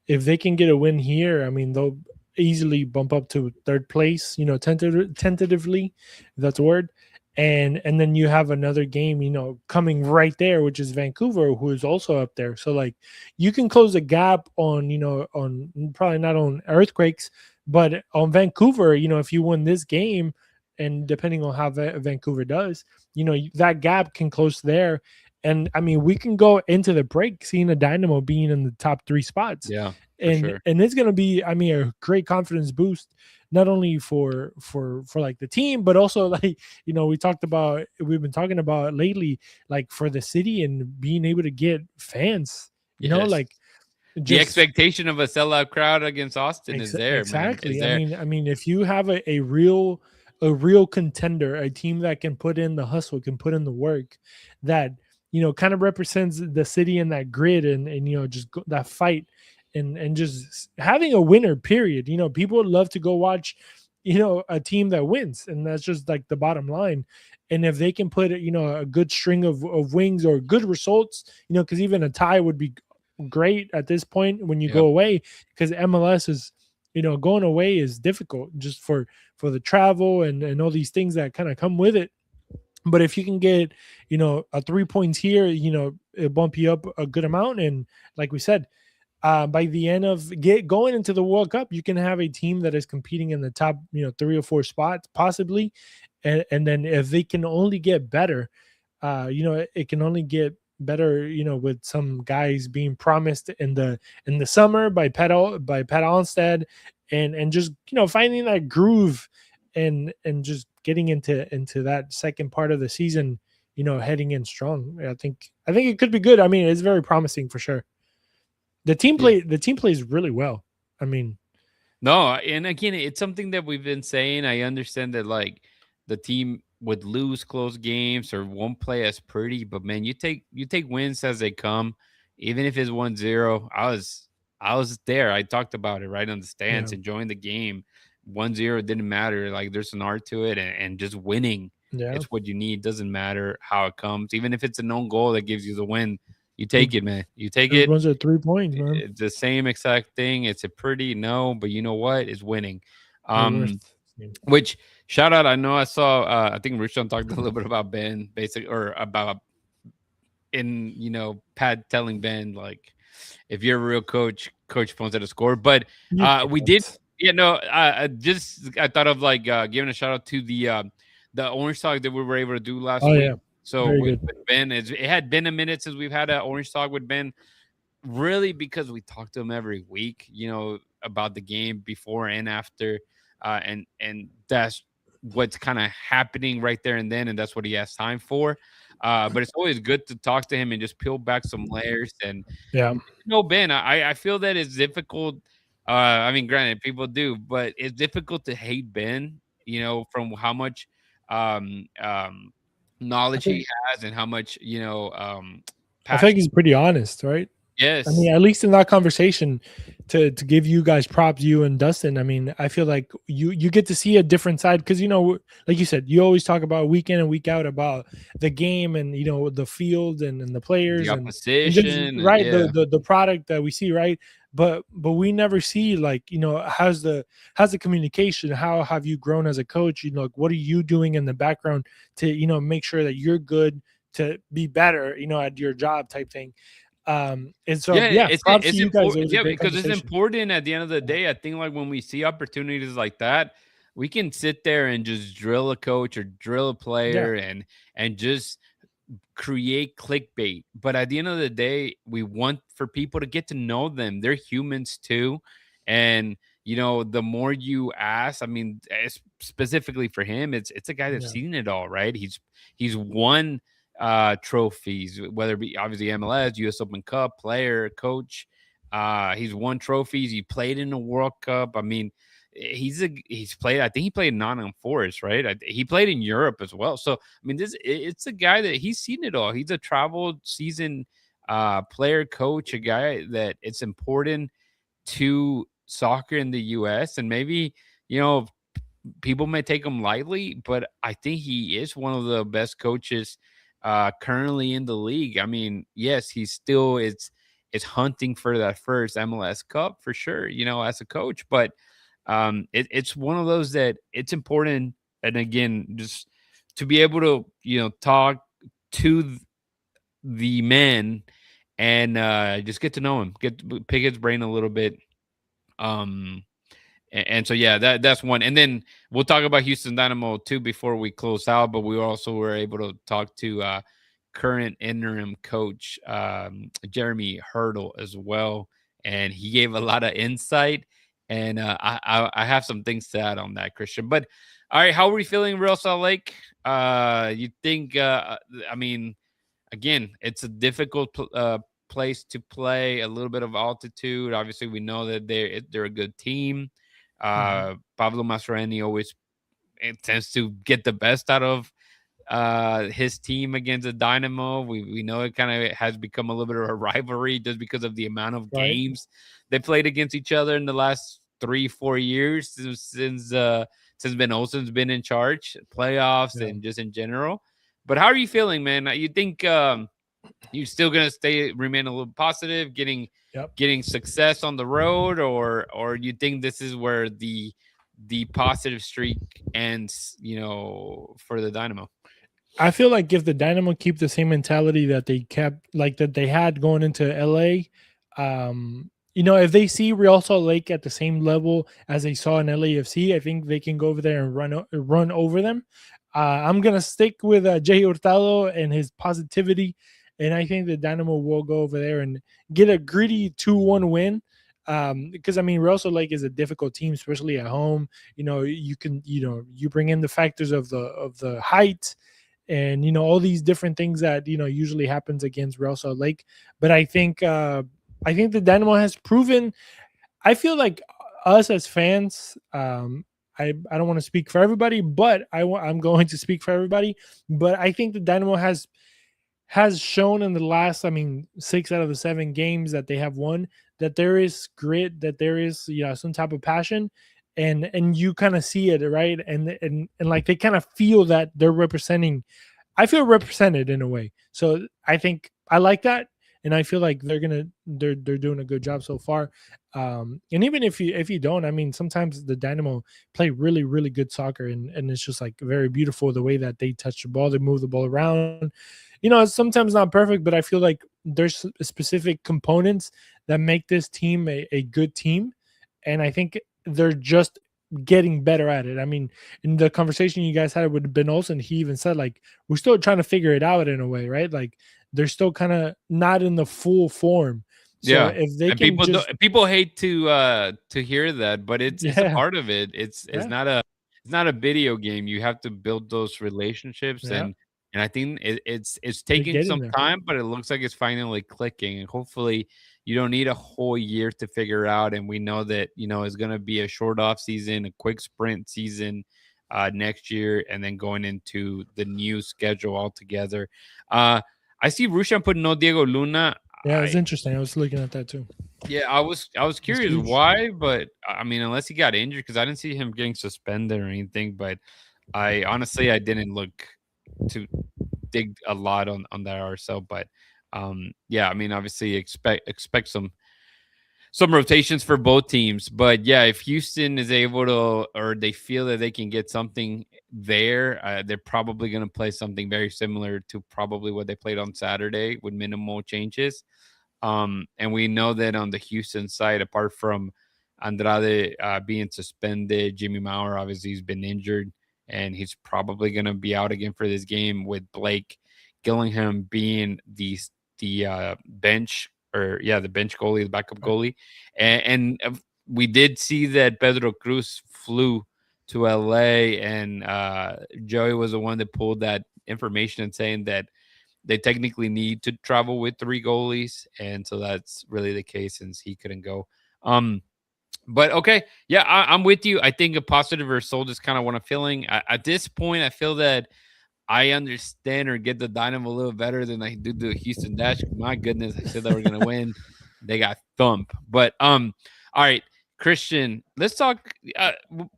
if they can get a win here, I mean, they'll easily bump up to 3rd place, tentatively, if that's a word. And then you have another game, coming right there, which is Vancouver, who is also up there. So like you can close the gap on, on probably not on Earthquakes, but on Vancouver, if you win this game, and depending on how Vancouver does, that gap can close there. And I mean, we can go into the break seeing a Dynamo being in the top 3 spots. For sure. and it's going to be, I mean, a great confidence boost, not only for like the team, but also like, we've been talking about lately, like for the city and being able to get fans, Yes. like The just expectation of a sellout crowd against Austin is there, man. Is exactly. there. I mean, if you have a real contender, a team that can put in the hustle, can put in the work, that kind of represents the city in that grid, and just that fight, and just having a winner. Period. People would love to go watch, a team that wins, and that's just like the bottom line. And if they can put a good string of wings or good results, because even a tie would be great at this point when you go Yep. away, because MLS is, going away is difficult just for the travel and all these things that kind of come with it. But if you can get, a 3 points here, it bump you up a good amount. And like we said, by the end of going into the World Cup, you can have a team that is competing in the top, 3 or 4 spots possibly. And then if they can only get better, it can only get better, with some guys being promised in the summer by Pat Onstad, and just finding that groove, and just getting into that second part of the season, heading in strong. I think it could be good. I mean, it's very promising for sure. Yeah. The team plays really well. I mean, No, and again, it's something that we've been saying. I understand that like the team would lose close games or won't play as pretty, but man, you take wins as they come, even if it's 1-0. I was there. I talked about it right on the yeah, stands, enjoying the game. 1-0 didn't matter. Like there's an art to it, and just winning. yeah. It's what you need. Doesn't matter how it comes. Even if it's a known goal that gives you the win, you take it, man. You take Those it. ones are 3 points, man. It's the same exact thing. It's a pretty no, but you know what? It's winning. They're worth. Which shout out. I know I saw. I think Richard talked a little bit about Ben, basic or about Pat telling Ben like, if you're a real coach, coach points at a score. But You we did. can't. Yeah, no. I thought of like giving a shout out to the orange talk that we were able to do last Oh week. yeah, So very with, good. with Ben, it had been a minute since we've had an orange talk with Ben, really, because we talk to him every week, about the game before and after, and that's what's kind of happening right there and then, and that's what he has time for. But it's always good to talk to him and just peel back some layers. And Yeah, Ben, I feel that it's difficult. I mean, granted, people do, but it's difficult to hate Ben. From how much um, um, I knowledge he think has and how much I think passion. he's pretty honest, right? I Yes. mean, at least in that conversation, to give you guys props, you and Dustin. I mean, I feel like you get to see a different side, because like you said, you always talk about week in and week out about the game, and the field, and the The players, and just opposition, and right, yeah, the product that we see, right. But we never see, like, how's the communication, how have you grown as a coach, like, what are you doing in the background to make sure that you're good to be better, at your job, type thing. And so, yeah. yeah, props to It's you guys. It important, was a yeah, great because it's conversation. important at the end of the Yeah. day. I think like when we see opportunities like that, we can sit there and just drill a coach or drill a Yeah. player and just create clickbait. But at the end of the day, we want for people to get to know them. They're humans too. And the more you ask, I mean, specifically for him, it's a guy that's Yeah. seen it all, right? He's won trophies, whether it be obviously MLS, US Open Cup, player, coach. He's won trophies. He played in the World Cup. I mean, he's played. I think he played in Nottingham Forest, right? He played in Europe as well. So I mean, it's a guy that he's seen it all. He's a traveled, seasoned player, coach, a guy that it's important to soccer in the U.S. And maybe people may take him lightly, but I think he is one of the best coaches currently in the league. I mean, yes, he still is hunting for that first MLS Cup for sure, as a coach. But it's one of those that it's important, and again, just to be able to talk to the men and just get to know him, pick his brain a little bit. Um, and so yeah, that's one. And then we'll talk about Houston Dynamo too before we close out. But we also were able to talk to current interim coach Jeremy Hurdle as well. and he gave a lot of insight. And I have some things to add on that, Christian. But all right, how are we feeling, Real Salt Lake? You think? I mean, again, it's a difficult place to play. A little bit of altitude. Obviously, we know that they're a good team. Pablo Mastroeni always tends to get the best out of his team against the Dynamo. We know it kind of has become a little bit of a rivalry just because of the amount of Right. games they played against each other in the last 3-4 years since Ben Olsen's been in charge, playoffs Yeah. and just in general. But how are you feeling, man? You think you're still gonna remain a little positive, Yep. getting success on the road, or you think this is where the positive streak ends, for the Dynamo? I feel like if the Dynamo keep the same mentality that they kept, like that they had going into LA, if they see Real Salt Lake at the same level as they saw in LAFC, I think they can go over there and run over them. I'm gonna stick with Jay Hurtado and his positivity, and I think the Dynamo will go over there and get a gritty 2-1 win. Because I mean, Real Salt Lake is a difficult team, especially at home. You bring in the factors of the height and all these different things that usually happens against Real Salt Lake. But I think the Dynamo has proven. I feel like us as fans, I don't want to speak for everybody, but I'm going to speak for everybody. But I think the Dynamo has shown in the last, 6 out of the 7 games that they have won, that there is grit, that there is some type of passion, and you kind of see it, right? And like they kind of feel that they're representing. I feel represented in a way. So I think I like that, and I feel like they're doing a good job so far. And even if you don't, sometimes the Dynamo play really really good soccer, and it's just like very beautiful the way that they touch the ball, they move the ball around. It's sometimes not perfect, but I feel like there's specific components that make this team a good team, and I think they're just getting better at it. In the conversation you guys had with Ben Olsen, he even said like we're still trying to figure it out in a way, right? Like they're still kind of not in the full form. So Yeah, if they and can just people hate to hear that, but it's a yeah, part of it. It's yeah, not a video game. You have to build those relationships, yeah, and I think it's they're taking getting some there. time, but it looks like it's finally clicking, and hopefully you don't need a whole year to figure out. And we know that it's going to be a short off season, a quick sprint season next year, and then going into the new schedule altogether. I see Rushan put no Diego Luna. Yeah, it's interesting. I was looking at that too. Yeah, I was It's curious huge. why, but I mean, unless he got injured, because I didn't see him getting suspended or anything. But I didn't look to dig a lot on that RSL. But yeah, I mean, obviously expect some rotations for both teams. But yeah, if Houston is able to, or they feel that they can get something there, they're probably going to play something very similar to probably what they played on Saturday with minimal changes. And we know that on the Houston side, apart from Andrade being suspended, Jimmy Maurer obviously he's been injured, and he's probably going to be out again for this game. With Blake Gillingham being the bench, or yeah, the bench goalie, the backup Right. goalie, and we did see that Pedro Cruz flew to LA, and Joey was the one that pulled that information and saying that they technically need to travel with 3 goalies, and so that's really the case since he couldn't go. But okay, yeah, I'm with you. I think a positive result is kind of what I'm feeling at this point. I feel that I understand or get the Dynamo a little better than I do the Houston Dash. My goodness, I said they were gonna win. They got thump. But all right, Christian, let's talk.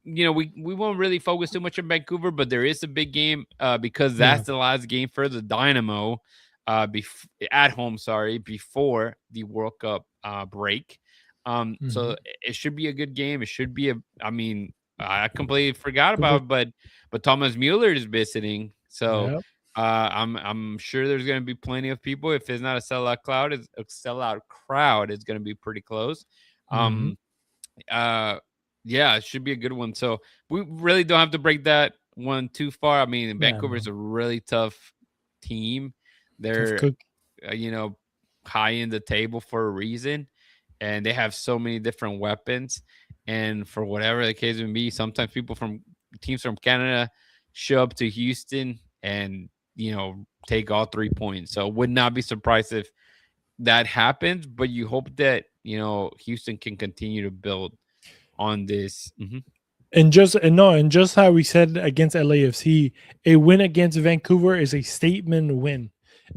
We won't really focus too much on Vancouver, but there is a big game because Yeah. that's the last game for the Dynamo at home. Sorry, before the World Cup break. So Mhm. it should be a good game. It should be a. I mean, I completely forgot Super. about it, but Thomas Mueller is visiting, so Yeah. I'm sure there's going to be plenty of people. If it's not a sellout crowd, it's a sellout crowd. It's going to be pretty close. Mhm. Um, uh, yeah, it should be a good one. So we really don't have to break that one too far. I mean, Yeah, Vancouver no. is a really tough team. Tough They're cook. uh, you know high in the table for a reason, and they have so many different weapons. And for whatever the case may be, sometimes people from teams from Canada show up to Houston and take all 3 points. So would not be surprised if that happens, but you hope that Houston can continue to build on this. And just how we said against LAFC, a win against Vancouver is a statement win.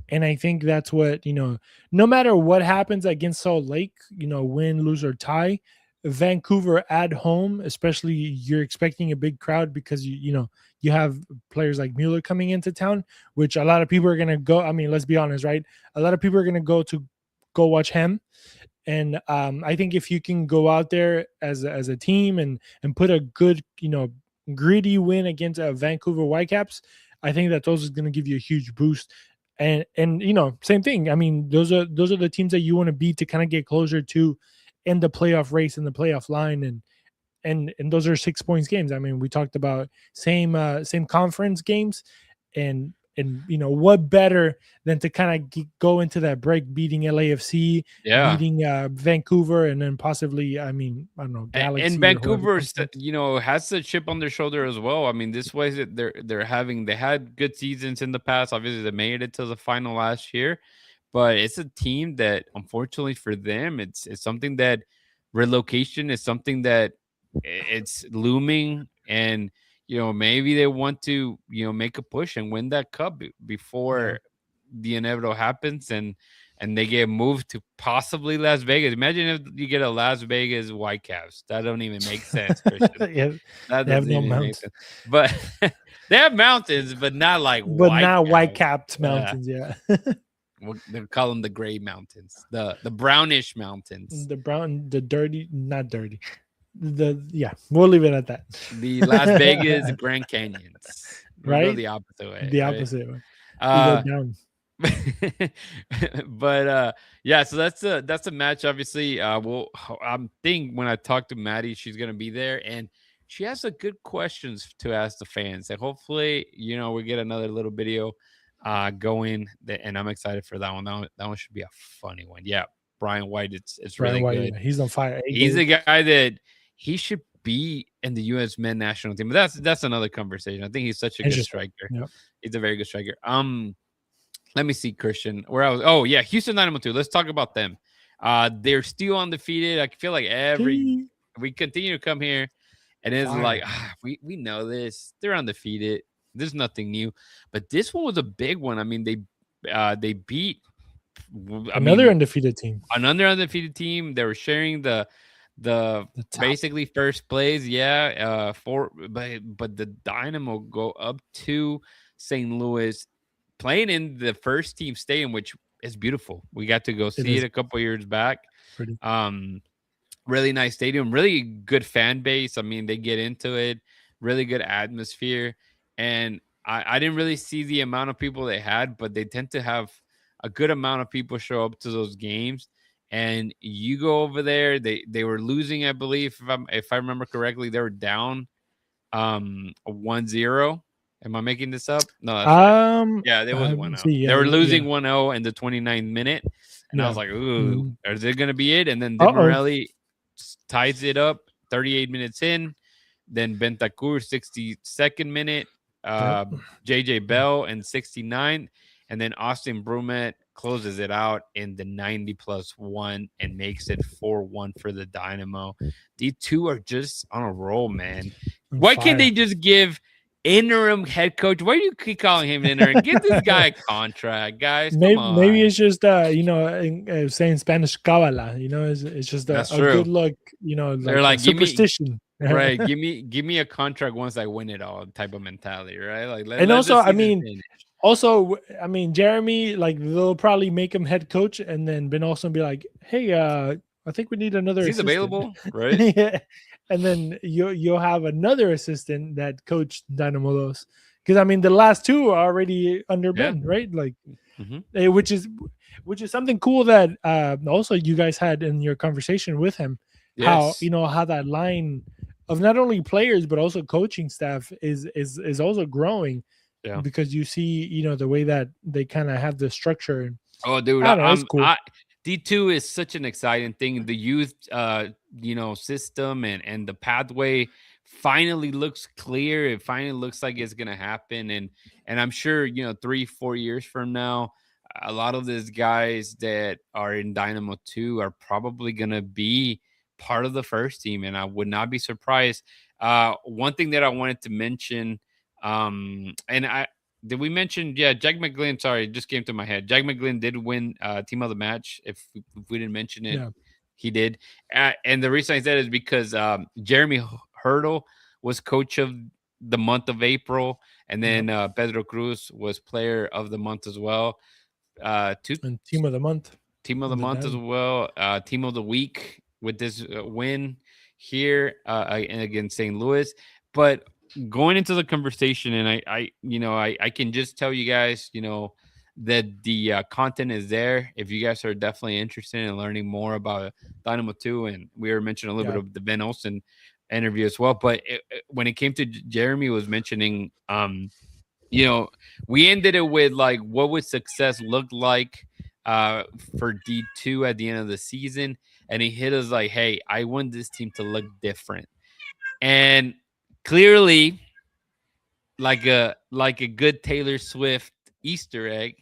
And I think that's what, no matter what happens against Salt Lake, win, lose, or tie, Vancouver at home, especially, you're expecting a big crowd because you have players like Mueller coming into town, which a lot of people are gonna go. I mean, let's be honest, right? A lot of people are gonna go watch him. And I think if you can go out there as a team and put a good, gritty win against Vancouver Whitecaps, I think that those is going to give you a huge boost. And same thing. I mean, those are the teams that you want to beat to kind of get closer to in the playoff race, in the playoff line, and those are 6 points games. I mean, we talked about same conference games, and what better than to kind of go into that break beating LAFC, beating Vancouver, and then possibly, I don't know, Galaxy. And Vancouver, has the chip on their shoulder as well. I mean, this way that they had good seasons in the past. Obviously, they made it to the final last year, but it's a team that, unfortunately for them, it's something that relocation is something that it's looming, and maybe they want to, make a push and win that cup before the inevitable happens, and they get moved to possibly Las Vegas. Imagine if you get a Las Vegas Whitecaps. That don't even make sense, Christian. That they have no mountains. But they have mountains, but not like white-capped mountains. Yeah. They call them the gray mountains, the brownish mountains, the dirty, not dirty. We'll leave it at that. The Las Vegas Grand Canyons, right? Go the opposite way. The opposite way. Go down. But so that's a match. Obviously, I'm thinking when I talk to Maddie, she's gonna be there, and she has some good questions to ask the fans. And hopefully, we get another little video going, and I'm excited for that one. That one should be a funny one. Yeah, Brian White, it's really good. He's on fire. He's a guy that he should be in the U.S. men's national team, but that's another conversation. I think he's such a good striker. Yep. He's a very good striker. Let me see, Christian, where I was. Oh yeah, Houston Dynamo too. Let's talk about them. They're still undefeated. I feel like we continue to come here, and it's like we know this. They're undefeated. There's nothing new, but this one was a big one. I mean, they beat another undefeated team. Another undefeated team. They were sharing the basically first place. But the Dynamo go up to St. Louis, playing in the first team stadium, which is beautiful. We got to go see it a couple years back. Pretty. Really nice stadium, really good fan base. I mean, they get into it, really good atmosphere. And I didn't really see the amount of people they had, but they tend to have a good amount of people show up to those games. And you go over there, they were losing, I believe, if I remember correctly, they were down 1-0. Am I making this up? No. Right. Yeah, they was 1-0. They were losing 1-0 in the 29th minute. And I was like, ooh, is it going to be it? And then Morelli ties it up 38 minutes in. Then Bentancur, 62nd minute. JJ Bell in 69th. And then Austin Brumet closes it out in the 90+1 and makes it 4-1 for the Dynamo. These two are just on a roll, man. Why can't they just give interim head coach? Why do you keep calling him interim? Give this guy a contract, guys. Maybe it's just saying Spanish Kabbalah. It's just a good luck. They're like superstition. Right. Give me a contract once I win it all type of mentality, right? Like, I mean, Jeremy, like, they'll probably make him head coach, and then Ben Olsen be like, "Hey, I think we need another." He's available, right? Yeah. And then you'll have another assistant that coached Dynamo Los, because I mean the last two are already under Ben, right? Like, which is something cool that also you guys had in your conversation with him. Yes. How that line of not only players but also coaching staff is also growing. Yeah, because you see, the way that they kind of have the structure. Oh, dude, it's cool. D2 is such an exciting thing. The youth, system and the pathway finally looks clear. It finally looks like it's gonna happen, and I'm sure 3-4 years from now, a lot of these guys that are in Dynamo 2 are probably gonna be part of the first team, and I would not be surprised. One thing that I wanted to mention, and I did we mention? Yeah, Jack McGlynn. Sorry, it just came to my head. Jack McGlynn did win team of the match. If we didn't mention it, Yeah. he did. And the reason I said it is because Jeremy Hurdle was coach of the month of April, and Yep. then Pedro Cruz was player of the month as well. Two And team of the month. team of the in the month as Dynamo. well. Team of the week with this win here and against St. Louis. But going into the conversation, and I can just tell you guys, that the content is there. If you guys are definitely interested in learning more about Dynamo 2, and we were mentioning a little Yeah. bit of the Ben Olsen interview as well. But when it came to Jeremy was mentioning, we ended it with like, what would success look like for D2 at the end of the season? And he hit us like, hey, I want this team to look different. And clearly, like a good Taylor Swift Easter egg,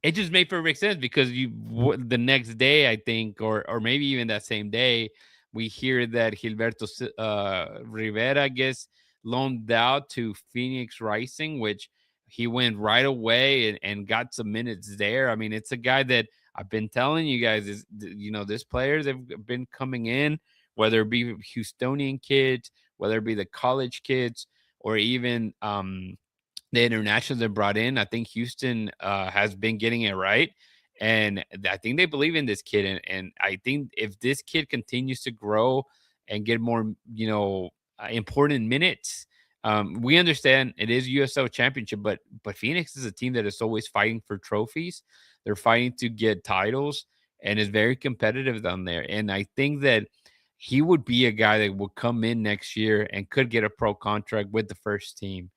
it just made perfect sense because the next day, I think, or maybe even that same day, we hear that Gilberto Rivera gets loaned out to Phoenix Rising, which he went right away and got some minutes there. I mean, it's a guy that I've been telling you guys is, this players have been coming in, whether it be Houstonian kids, whether it be the college kids, or even the internationals they brought in. I think Houston has been getting it right. And I think they believe in this kid. And I think if this kid continues to grow and get more, important minutes, we understand it is USL championship, but Phoenix is a team that is always fighting for trophies. They're fighting to get titles and is very competitive down there. And I think that he would be a guy that will come in next year and could get a pro contract with the first team.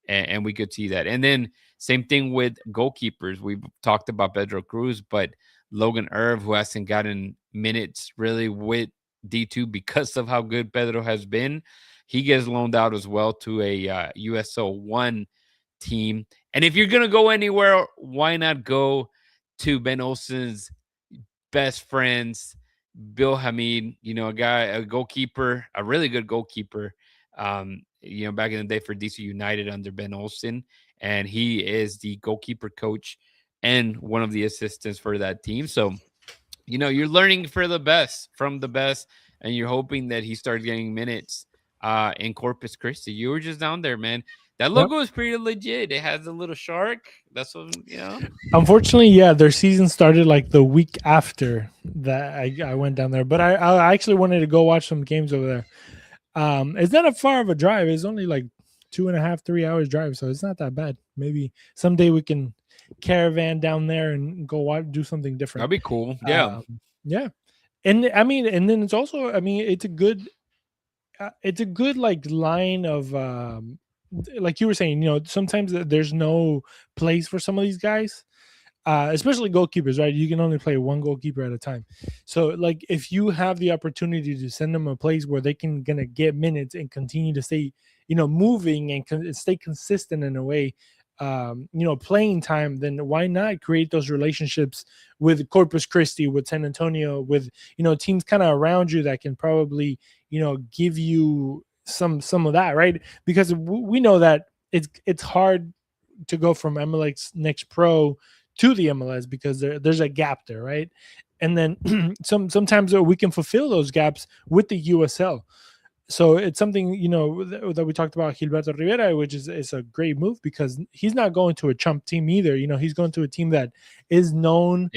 And we could see that. And then same thing with goalkeepers. We've talked about Pedro Cruz, but Logan Irv, who hasn't gotten minutes really with D2 because of how good Pedro has been, he gets loaned out as well to a USO 1 team. And if you're going to go anywhere, why not go to Ben Olsen's best friends, Bill Hamid, a goalkeeper, a really good goalkeeper, back in the day for DC United under Ben Olsen. And he is the goalkeeper coach and one of the assistants for that team. So, you're learning from the best, and you're hoping that he starts getting minutes in Corpus Christi. You were just down there, man. That logo is pretty legit. It has a little shark. That's what, Unfortunately, yeah, their season started like the week after that I went down there. But I actually wanted to go watch some games over there. It's not a far of a drive. It's only like 2.5, 3 hours drive, so it's not that bad. Maybe someday we can caravan down there and go do something different. That'd be cool. Yeah. Yeah. And I mean, and then it's also, I mean, it's a good like line of like you were saying, sometimes there's no place for some of these guys, especially goalkeepers, right? You can only play one goalkeeper at a time. So like if you have the opportunity to send them a place where they can gonna get minutes and continue to stay, moving and stay consistent in a way, playing time, then why not create those relationships with Corpus Christi, with San Antonio, with, teams kind of around you that can probably, give you some of that, right? Because we know that it's hard to go from MLS Next Pro to the MLS because there's a gap there, right? And then sometimes we can fulfill those gaps with the USL. So it's something, that we talked about Gilberto Rivera, which is a great move because he's not going to a chump team either. He's going to a team that is known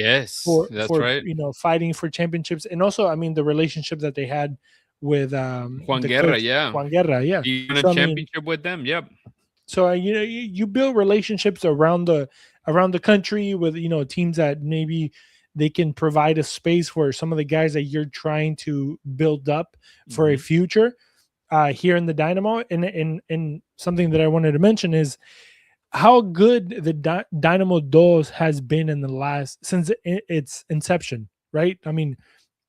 for right. Fighting for championships. And also, I mean, the relationship that they had with Juan Guerra, yeah. Juan Guerra, yeah. He won a championship with them, yep. So you build relationships around the country with teams that maybe they can provide a space for some of the guys that you're trying to build up for a future here in the Dynamo. And something that I wanted to mention is how good the Dynamo 2 has been since its inception. right? I mean,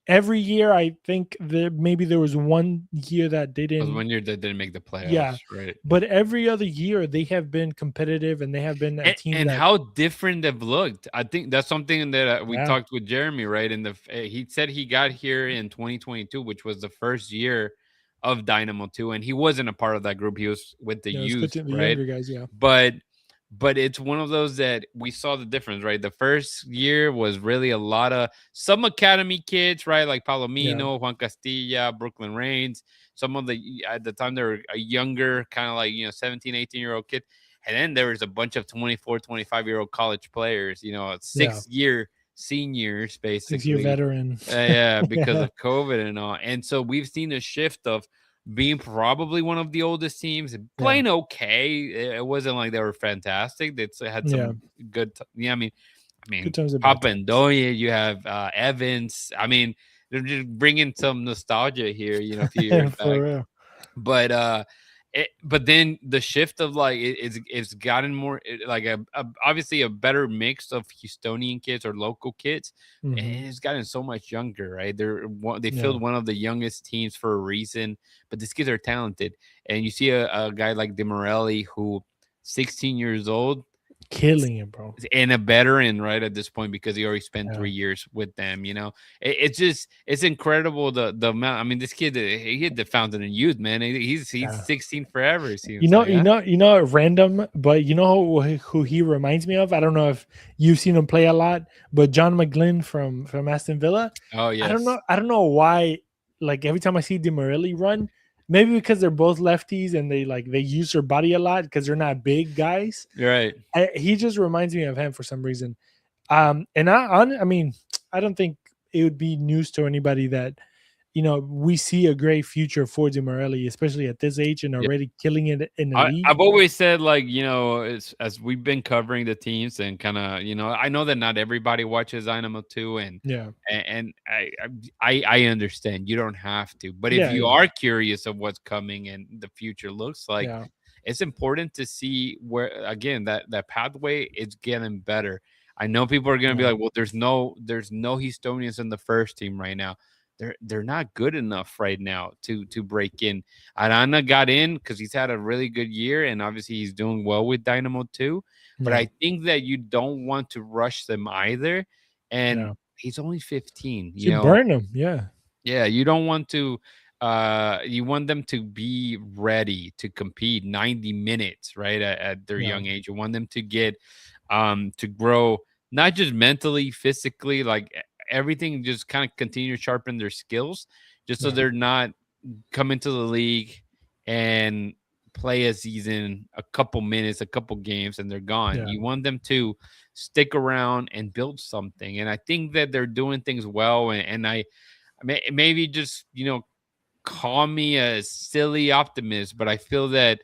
every year I think maybe there was one year that they was didn't. one year that didn't make the Yeah, playoffs, right? but every other year they have been competitive and they have been a team And that, how different they've looked. I think that's something that we yeah, talked with Jeremy, right? He said he got here in 2022, which was the first year of Dynamo 2, and he wasn't a part of that group. He was with the yeah, it's good youth, to the right? younger guys. Yeah, But it's one of those that we saw the difference, right? The first year was really a lot of some academy kids, right? Like yeah, Palomino, Juan Castilla, Brooklyn Reigns. Some of the at the time they were a younger, kind of like 17, 18-year-old kid. And then there was a bunch of 24, 25-year-old college players, yeah. 6-year seniors, 6 year basically. veteran. Yeah, because Yeah, of COVID and all. And so we've seen a shift of being probably one of the oldest teams, yeah, playing okay. It wasn't like they were fantastic. They had yeah. some good, yeah. I mean, Good times and bad times. Papandoye, you have Evans. I mean, they're just bringing some nostalgia here, a few years For back. real. But but then the shift of like it's gotten more like obviously a better mix of Houstonian kids or local kids, Hmm. and it's gotten so much younger, right? They Yeah, filled one of the youngest teams for a reason, but these kids are talented, and you see a guy like DeMorelli who 16 years old killing it, bro. and a veteran right at this point because he already spent Yeah, 3 years with them. It's just it's incredible the amount. I mean, this kid, he hit the fountain of youth, man. He's yeah. 16 forever, it seems like, huh? Random, but you know who he reminds me of? I don't know if you've seen him play a lot, but John McGlynn from Aston Villa. Oh yes. I don't know why. Like every time I see Demorelli run, maybe because they're both lefties and they use their body a lot because they're not big guys. You're right. He just reminds me of him for some reason. And I mean, I don't think it would be news to anybody that we see a great future for Di Morelli, especially at this age and already killing it in the league. I've always said, like, as we've been covering the teams and kind of, I know that not everybody watches Dynamo 2, Yeah, and I understand you don't have to, but if yeah, you yeah, are curious of what's coming and the future looks like, yeah, it's important to see where, again, that pathway is getting better. I know people are going to be yeah, like, well, there's no Houstonians in the first team right now. They're not good enough right now to break in. Arana got in because he's had a really good year, and obviously he's doing well with Dynamo too. But yeah, I think that you don't want to rush them either. And yeah. he's only 15. You burn them, yeah, Yeah, you don't want to. You want them to be ready to compete 90 minutes, right? At their yeah, young age, you want them to get to grow, not just mentally, physically, like everything, just kind of continue to sharpen their skills, just so yeah, they're not come into the league and play a season, a couple minutes, a couple games, and they're gone. yeah, You want them to stick around and build something, and I think that they're doing things well. And I maybe just call me a silly optimist, but I feel that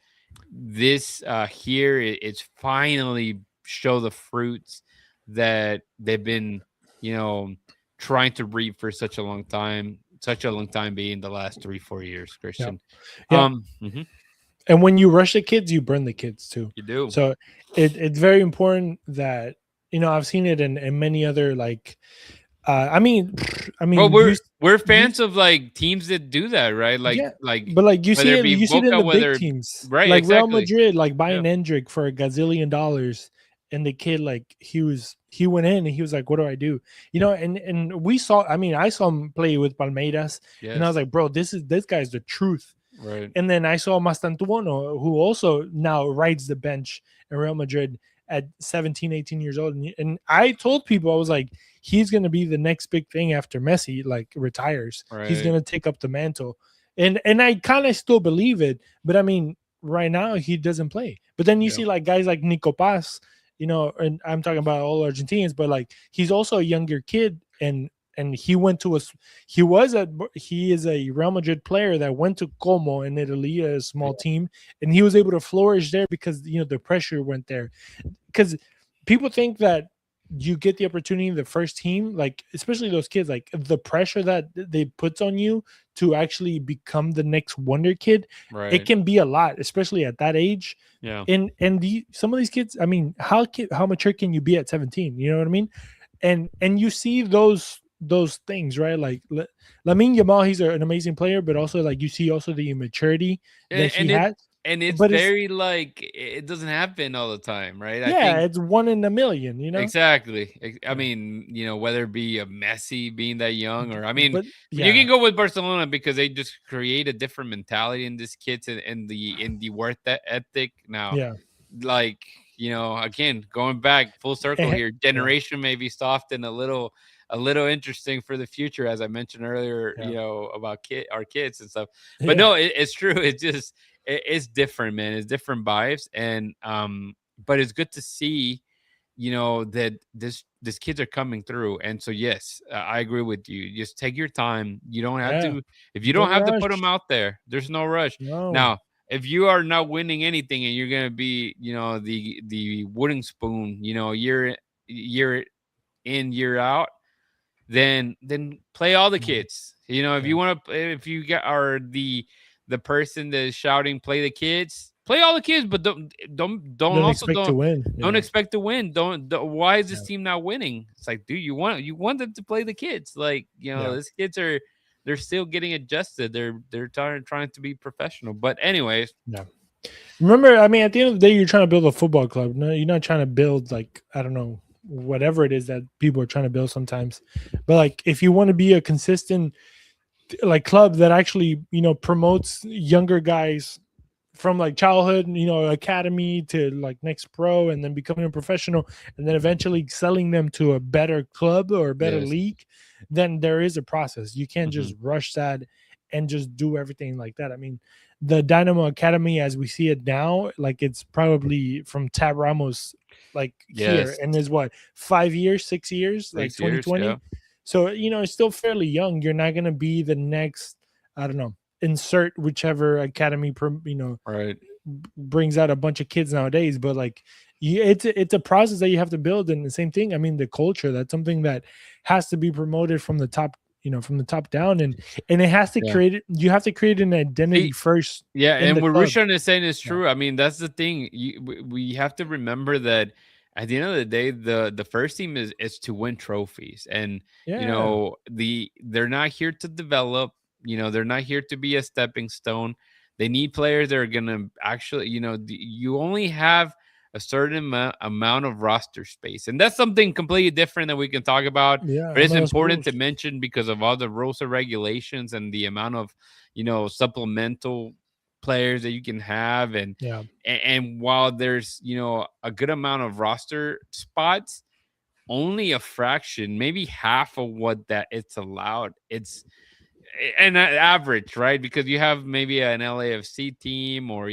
this here it's finally show the fruits that they've been, you know, trying to reap for such a long time being the last 3-4 years, yeah, Christian. yeah. Mhm, And when you rush the kids, you burn the kids too. you do. So it's very important that I've seen it in many other like. I Well, mean, we're you fans of like teams that do that, right? yeah, Like but like whether it be you see it in Boca, the big whether teams, right, like Real exactly. Madrid, like Yeah, buying Endrick for $1 gazillion, and the kid like he went in and he was like, "What do I do?" And we saw. I mean, I saw him play with Palmeiras, and I was yes, like, "Bro, this guy's the truth." right. And then I saw Mastantuono, who also now rides the bench in Real Madrid at 17, 18 years old. And I told people, I was like, he's going to be the next big thing after Messi, like retires. He's Right. going to take up the mantle. And I kind of still believe it. But I mean, right now he doesn't play. But then you Yeah. see like guys like Nico Paz, and I'm talking about all Argentinians, but like he's also a younger kid and he went to he is a Real Madrid player that went to Como in Italy, a small team, and he was able to flourish there because the pressure went there. Because people think that you get the opportunity in the first team, like especially those kids, like the pressure that they puts on you to actually become the next wonder kid, it Right. can be a lot, especially at that age. Yeah. And some of these kids, I mean, how mature can you be at 17? You know what I mean? And you see those those things, right? Like Lamine Yamal, he's an amazing player, but also like you see also the immaturity that he and has. it's But it's very like it doesn't happen all the time, right? I yeah, think it's one in a million, you know. exactly. I Yeah, mean, whether it be a Messi being that young, or I mean, but you yeah, can go with Barcelona because they just create a different mentality in this kids and the worth ethic. Now, yeah, like again, going back full circle eh, here, yeah, generation may be soft and a little interesting for the future, as I mentioned earlier, yeah, about our kids and stuff. But yeah, no, it's true. It's just it's different, man. It's different vibes, and but it's good to see that this kids are coming through. And so yes, I agree with you. Just take your time. You don't have yeah. to, if you don't Don't have to put them rush. out there, there's no rush. No, Now, if you are not winning anything and you're going to be the wooden spoon, year in, year out, then play all the yeah, kids. If yeah. you want to, if you are the person that is shouting, play the kids, play all the kids, but don't Don't also expect to win. don't Yeah, expect to win. Why is this yeah, team not winning? It's like, dude, you want them to play the kids. Like, yeah, these kids they're still getting adjusted. They're trying to be professional. But anyways, yeah. Remember, I mean, at the end of the day, you're trying to build a football club. No, you're not trying to build like I don't know whatever it is that people are trying to build sometimes. But like, if you want to be a consistent like club that actually promotes younger guys from like childhood, academy to like next pro, and then becoming a professional, and then eventually selling them to a better club or a better yes. league, then there is a process. You can't Hmm. just rush that and just do everything like that. I mean, the Dynamo Academy as we see it now, like it's probably from Tab Ramos, like here, Yes. and is what 5 years, 6 years, like 6 years. Yeah. 2020. So it's still fairly young. You're not gonna be the next, I don't know, insert whichever academy Right. brings out a bunch of kids nowadays. But like it's a process that you have to build. And the same thing, I mean, the culture, that's something that has to be promoted from the top, from the top down. And it has to Yeah. create, you have to create an identity See, first yeah, in and the what club. Rishan is saying is Yeah, true. I mean, that's the thing. We have to remember that at the end of the day, the first team is to win trophies, and yeah, they're not here to develop. They're not here to be a stepping stone. They need players that are gonna actually, you only have a certain amount of roster space, and that's something completely different that we can talk about. yeah, But it's MLS important rules. to mention because of all the rules and regulations and the amount of supplemental players that you can have. and Yeah, and while there's a good amount of roster spots, only a fraction, maybe half of what that it's allowed, it's an average, right? Because you have maybe an LAFC team, or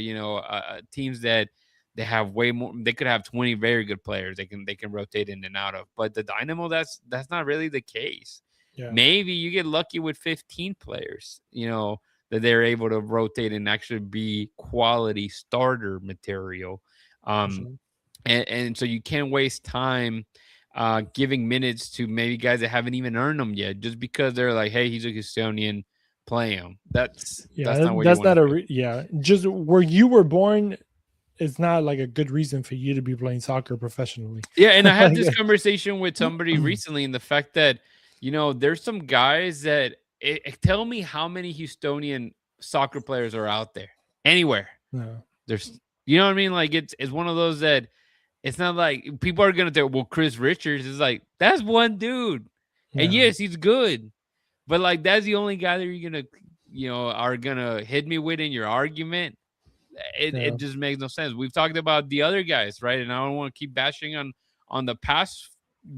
teams that they have way more. They could have 20 very good players they can rotate in and out of. But the Dynamo, that's not really the case. yeah, Maybe you get lucky with 15 players, that they're able to rotate and actually be quality starter material. for Um, sure. and so you can't waste time giving minutes to maybe guys that haven't even earned them yet, just because they're like, hey, he's a Houstonian, play him. That's Yeah, not what you that's want not to a do. yeah, just where you were born, it's not like a good reason for you to be playing soccer professionally. Yeah, and I had Like, this conversation with somebody recently, in the fact that there's some guys that tell me how many Houstonian soccer players are out there anywhere. no, There's, you know what I mean? Like it's one of those that it's not like people are gonna think, well, Chris Richards is like, that's one dude, and yeah, yes, he's good, but like that's the only guy that you're gonna are gonna hit me with in your argument. It yeah, just makes no sense. We've talked about the other guys, right? And I don't want to keep bashing on the past,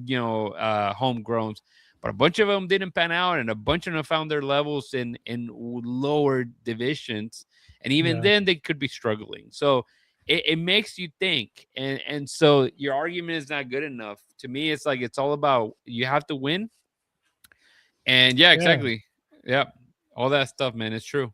homegrowns, but a bunch of them didn't pan out, and a bunch of them found their levels in lower divisions, and even yeah, then they could be struggling. So it makes you think, and so your argument is not good enough. To me, it's like it's all about you have to win, and yeah, yeah, exactly, yeah, all that stuff, man. It's true.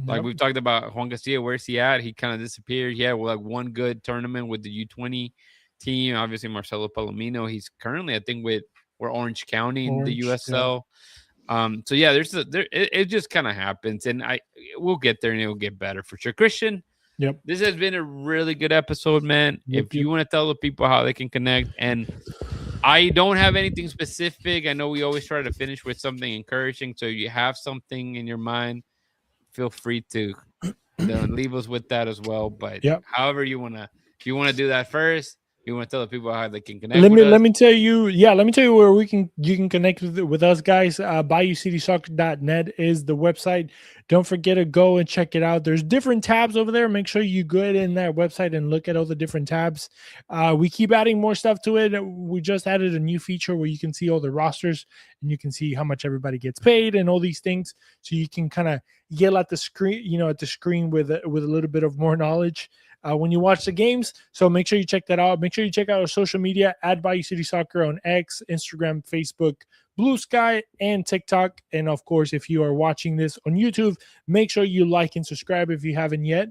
Like yep, we've talked about Juan Castillo, where's he at? He kind of disappeared. He had like one good tournament with the U20 team. Obviously, Marcelo Palomino. He's currently, I think, with Orange County in the orange, yeah, USL. So yeah, it just kind of happens, and we'll get there, and it'll get better for sure. Christian, yep, this has been a really good episode, man. yep, If yep. you want to tell the people how they can connect, and I don't have anything specific. I know we always try to finish with something encouraging. So if you have something in your mind, feel free to leave us with that as well. But Yep. however you wanna, if you wanna do that first, you wanna tell the people how they can connect Let with me us. let me tell you, yeah, let me tell you where we can you can connect with us guys. BayouCitySoccer.net is the website. Don't forget to go and check it out. There's different tabs over there. Make sure you go in that website and look at all the different tabs. We keep adding more stuff to it. We just added a new feature where you can see all the rosters and you can see how much everybody gets paid and all these things. So you can kind of yell at the screen, at the screen with a little bit of more knowledge when you watch the games. So make sure you check that out. Make sure you check out our social media at Bayou City Soccer on X, Instagram, Facebook, Blue Sky, and TikTok. And of course, if you are watching this on YouTube, make sure you like and subscribe if you haven't yet.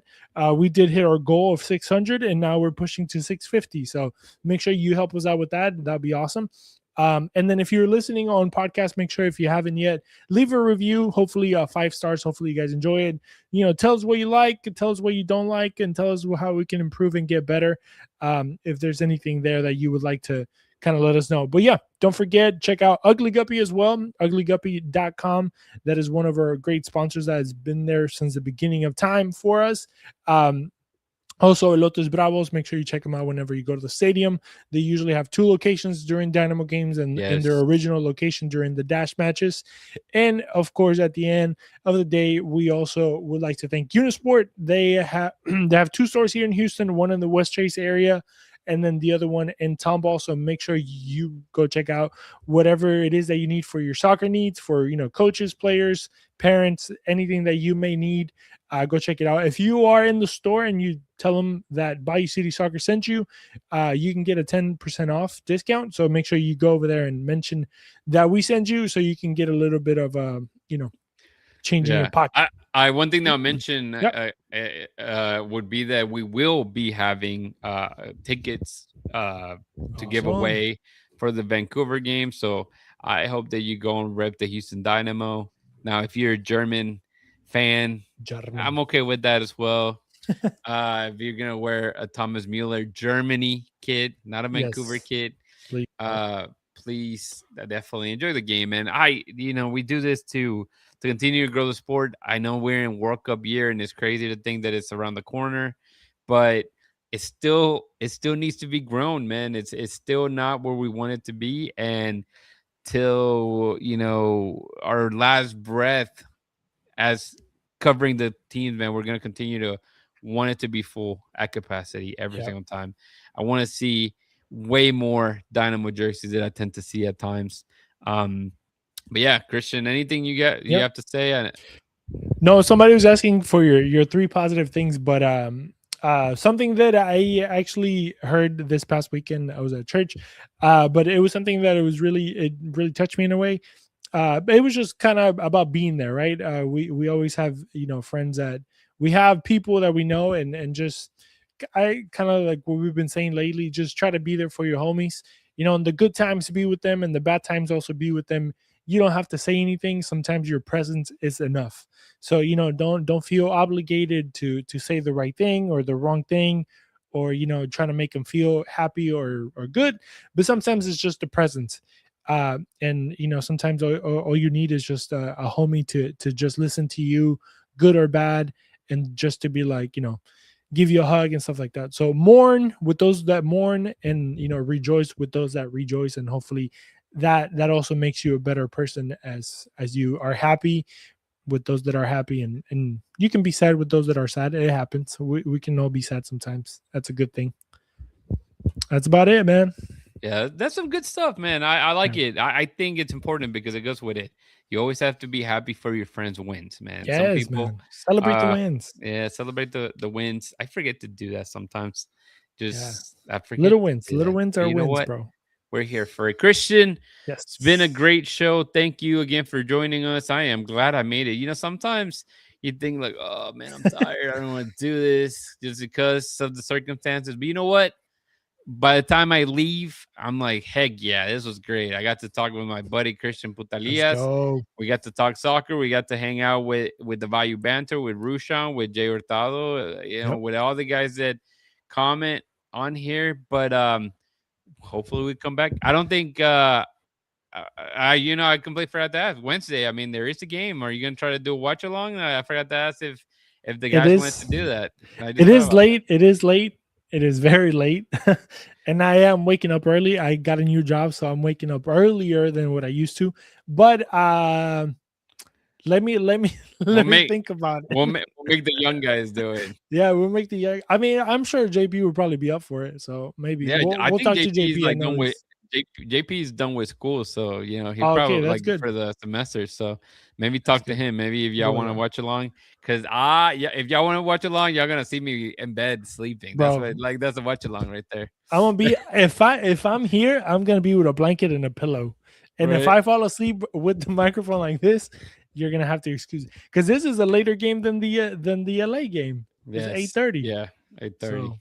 We did hit our goal of 600 and now we're pushing to 650. So make sure you help us out with that. That'd be awesome. And then if you're listening on podcast, make sure if you haven't yet, leave a review. Hopefully 5 stars. Hopefully you guys enjoy it. Tell us what you like, tell us what you don't like, and tell us how we can improve and get better. If there's anything there that you would like to kind of let us know. But yeah, don't forget, check out Ugly Guppy as well, uglyguppy.com. That is one of our great sponsors that has been there since the beginning of time for us. Also, Elotes Bravos, make sure you check them out whenever you go to the stadium. They usually have 2 locations during Dynamo games and in their original location during the Dash matches. And, of course, at the end of the day, we also would like to thank Unisport. They have 2 stores here in Houston, one in the West Chase area, and then the other one in Tomball. So make sure you go check out whatever it is that you need for your soccer needs, for coaches, players, parents, anything that you may need. Go check it out. If you are in the store and you tell them that Bayou City Soccer sent you, you can get a 10% off discount. So make sure you go over there and mention that we send you, so you can get a little bit of change in your pocket. One thing that I'll mention Yep. would be that we will be having tickets to give away for the Vancouver game. So I hope that you go and rep the Houston Dynamo. Now, if you're a German fan, I'm okay with that as well. If you're gonna wear a Thomas Mueller Germany kit, not a Vancouver kit, please definitely enjoy the game. And we do this to continue to grow the sport. I know we're in World Cup year, and it's crazy to think that it's around the corner, but it still needs to be grown, man. It's still not where we want it to be, and till our last breath as covering the teams, man, we're going to continue to want it to be full at capacity every single time. I want to see way more Dynamo jerseys that I tend to see at times. But yeah, Christian, anything you have to say? No, somebody was asking for your 3 positive things, but something that I actually heard this past weekend. I was at church, but it was something that it really touched me in a way. It was just kind of about being there, right? We always have friends that we have, people that we know, and just I kind of like what we've been saying lately. Just try to be there for your homies. In the good times, be with them, and the bad times also be with them. You don't have to say anything. Sometimes your presence is enough. So don't feel obligated to say the right thing or the wrong thing, or trying to make them feel happy or good. But sometimes it's just the presence. And sometimes all you need is just a homie to just listen to you, good or bad, and just to be like, give you a hug and stuff like that. So mourn with those that mourn, and rejoice with those that rejoice. And hopefully that also makes you a better person as you are happy with those that are happy, and you can be sad with those that are sad. It happens. We can all be sad sometimes. That's a good thing. That's about it, man. Yeah, that's some good stuff, man. I like it. I think it's important because it goes with it. You always have to be happy for your friends' wins, man. Yes, some people man. Celebrate the wins. Yeah, celebrate the wins. I forget to do that sometimes. I forget. Little wins. Little wins are wins, what? bro. We're here for it. Christian, yes, it's been a great show. Thank you again for joining us. I am glad I made it. Sometimes you think like, oh man, I'm tired. I don't want to do this just because of the circumstances. But you know what? By the time I leave, I'm like, heck yeah, this was great. I got to talk with my buddy Christian Putalias. We got to talk soccer. We got to hang out with the Value Banter, with Rushan, with Jay Hurtado, with all the guys that comment on here. But hopefully we come back. I don't think I completely forgot to ask. Wednesday, I mean, there is a game. Are you gonna try to do a watch along? I forgot to ask if the It guys wanted to is. do that. I It just thought is about late. It is late. It is very late, and I am waking up early. I got a new job, so I'm waking up earlier than what I used to. But let me let We'll me make think about it. we'll make the young guys do it. Yeah, we'll make the young. I mean, I'm sure JP would probably be up for it. So maybe Yeah, I we'll think talk to JP is JP. I like know done with he's. JP is done with school, so he'll Oh, okay, probably that's like good. for the semester. So maybe That's talk to good. him. Maybe if y'all want to Well, watch along, because yeah, if y'all want to watch along, y'all gonna see me in bed sleeping. That's bro, what that's a watch along right there. I'm gonna be if I'm here, I'm gonna be with a blanket and a pillow. And if Right? I fall asleep with the microphone like this, you're gonna have to excuse it because this is a later game than the LA game. It's Yes. 8:30, Yeah. 8:30. so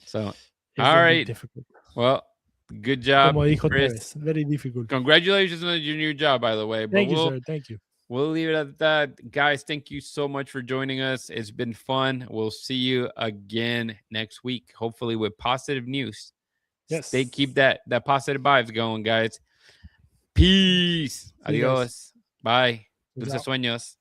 So it's all gonna be right. difficult. Well, good job, Como dijo Chris. Tevez, very difficult. Congratulations on your new job, by the way. But Thank you, sir. Thank you. we'll leave it at that. Guys, thank you so much for joining us. It's been fun. We'll see you again next week, hopefully with positive news. Yes. Keep that positive vibes going, guys. Peace. See you guys. Adios. Bye. Peace Dulces out. sueños.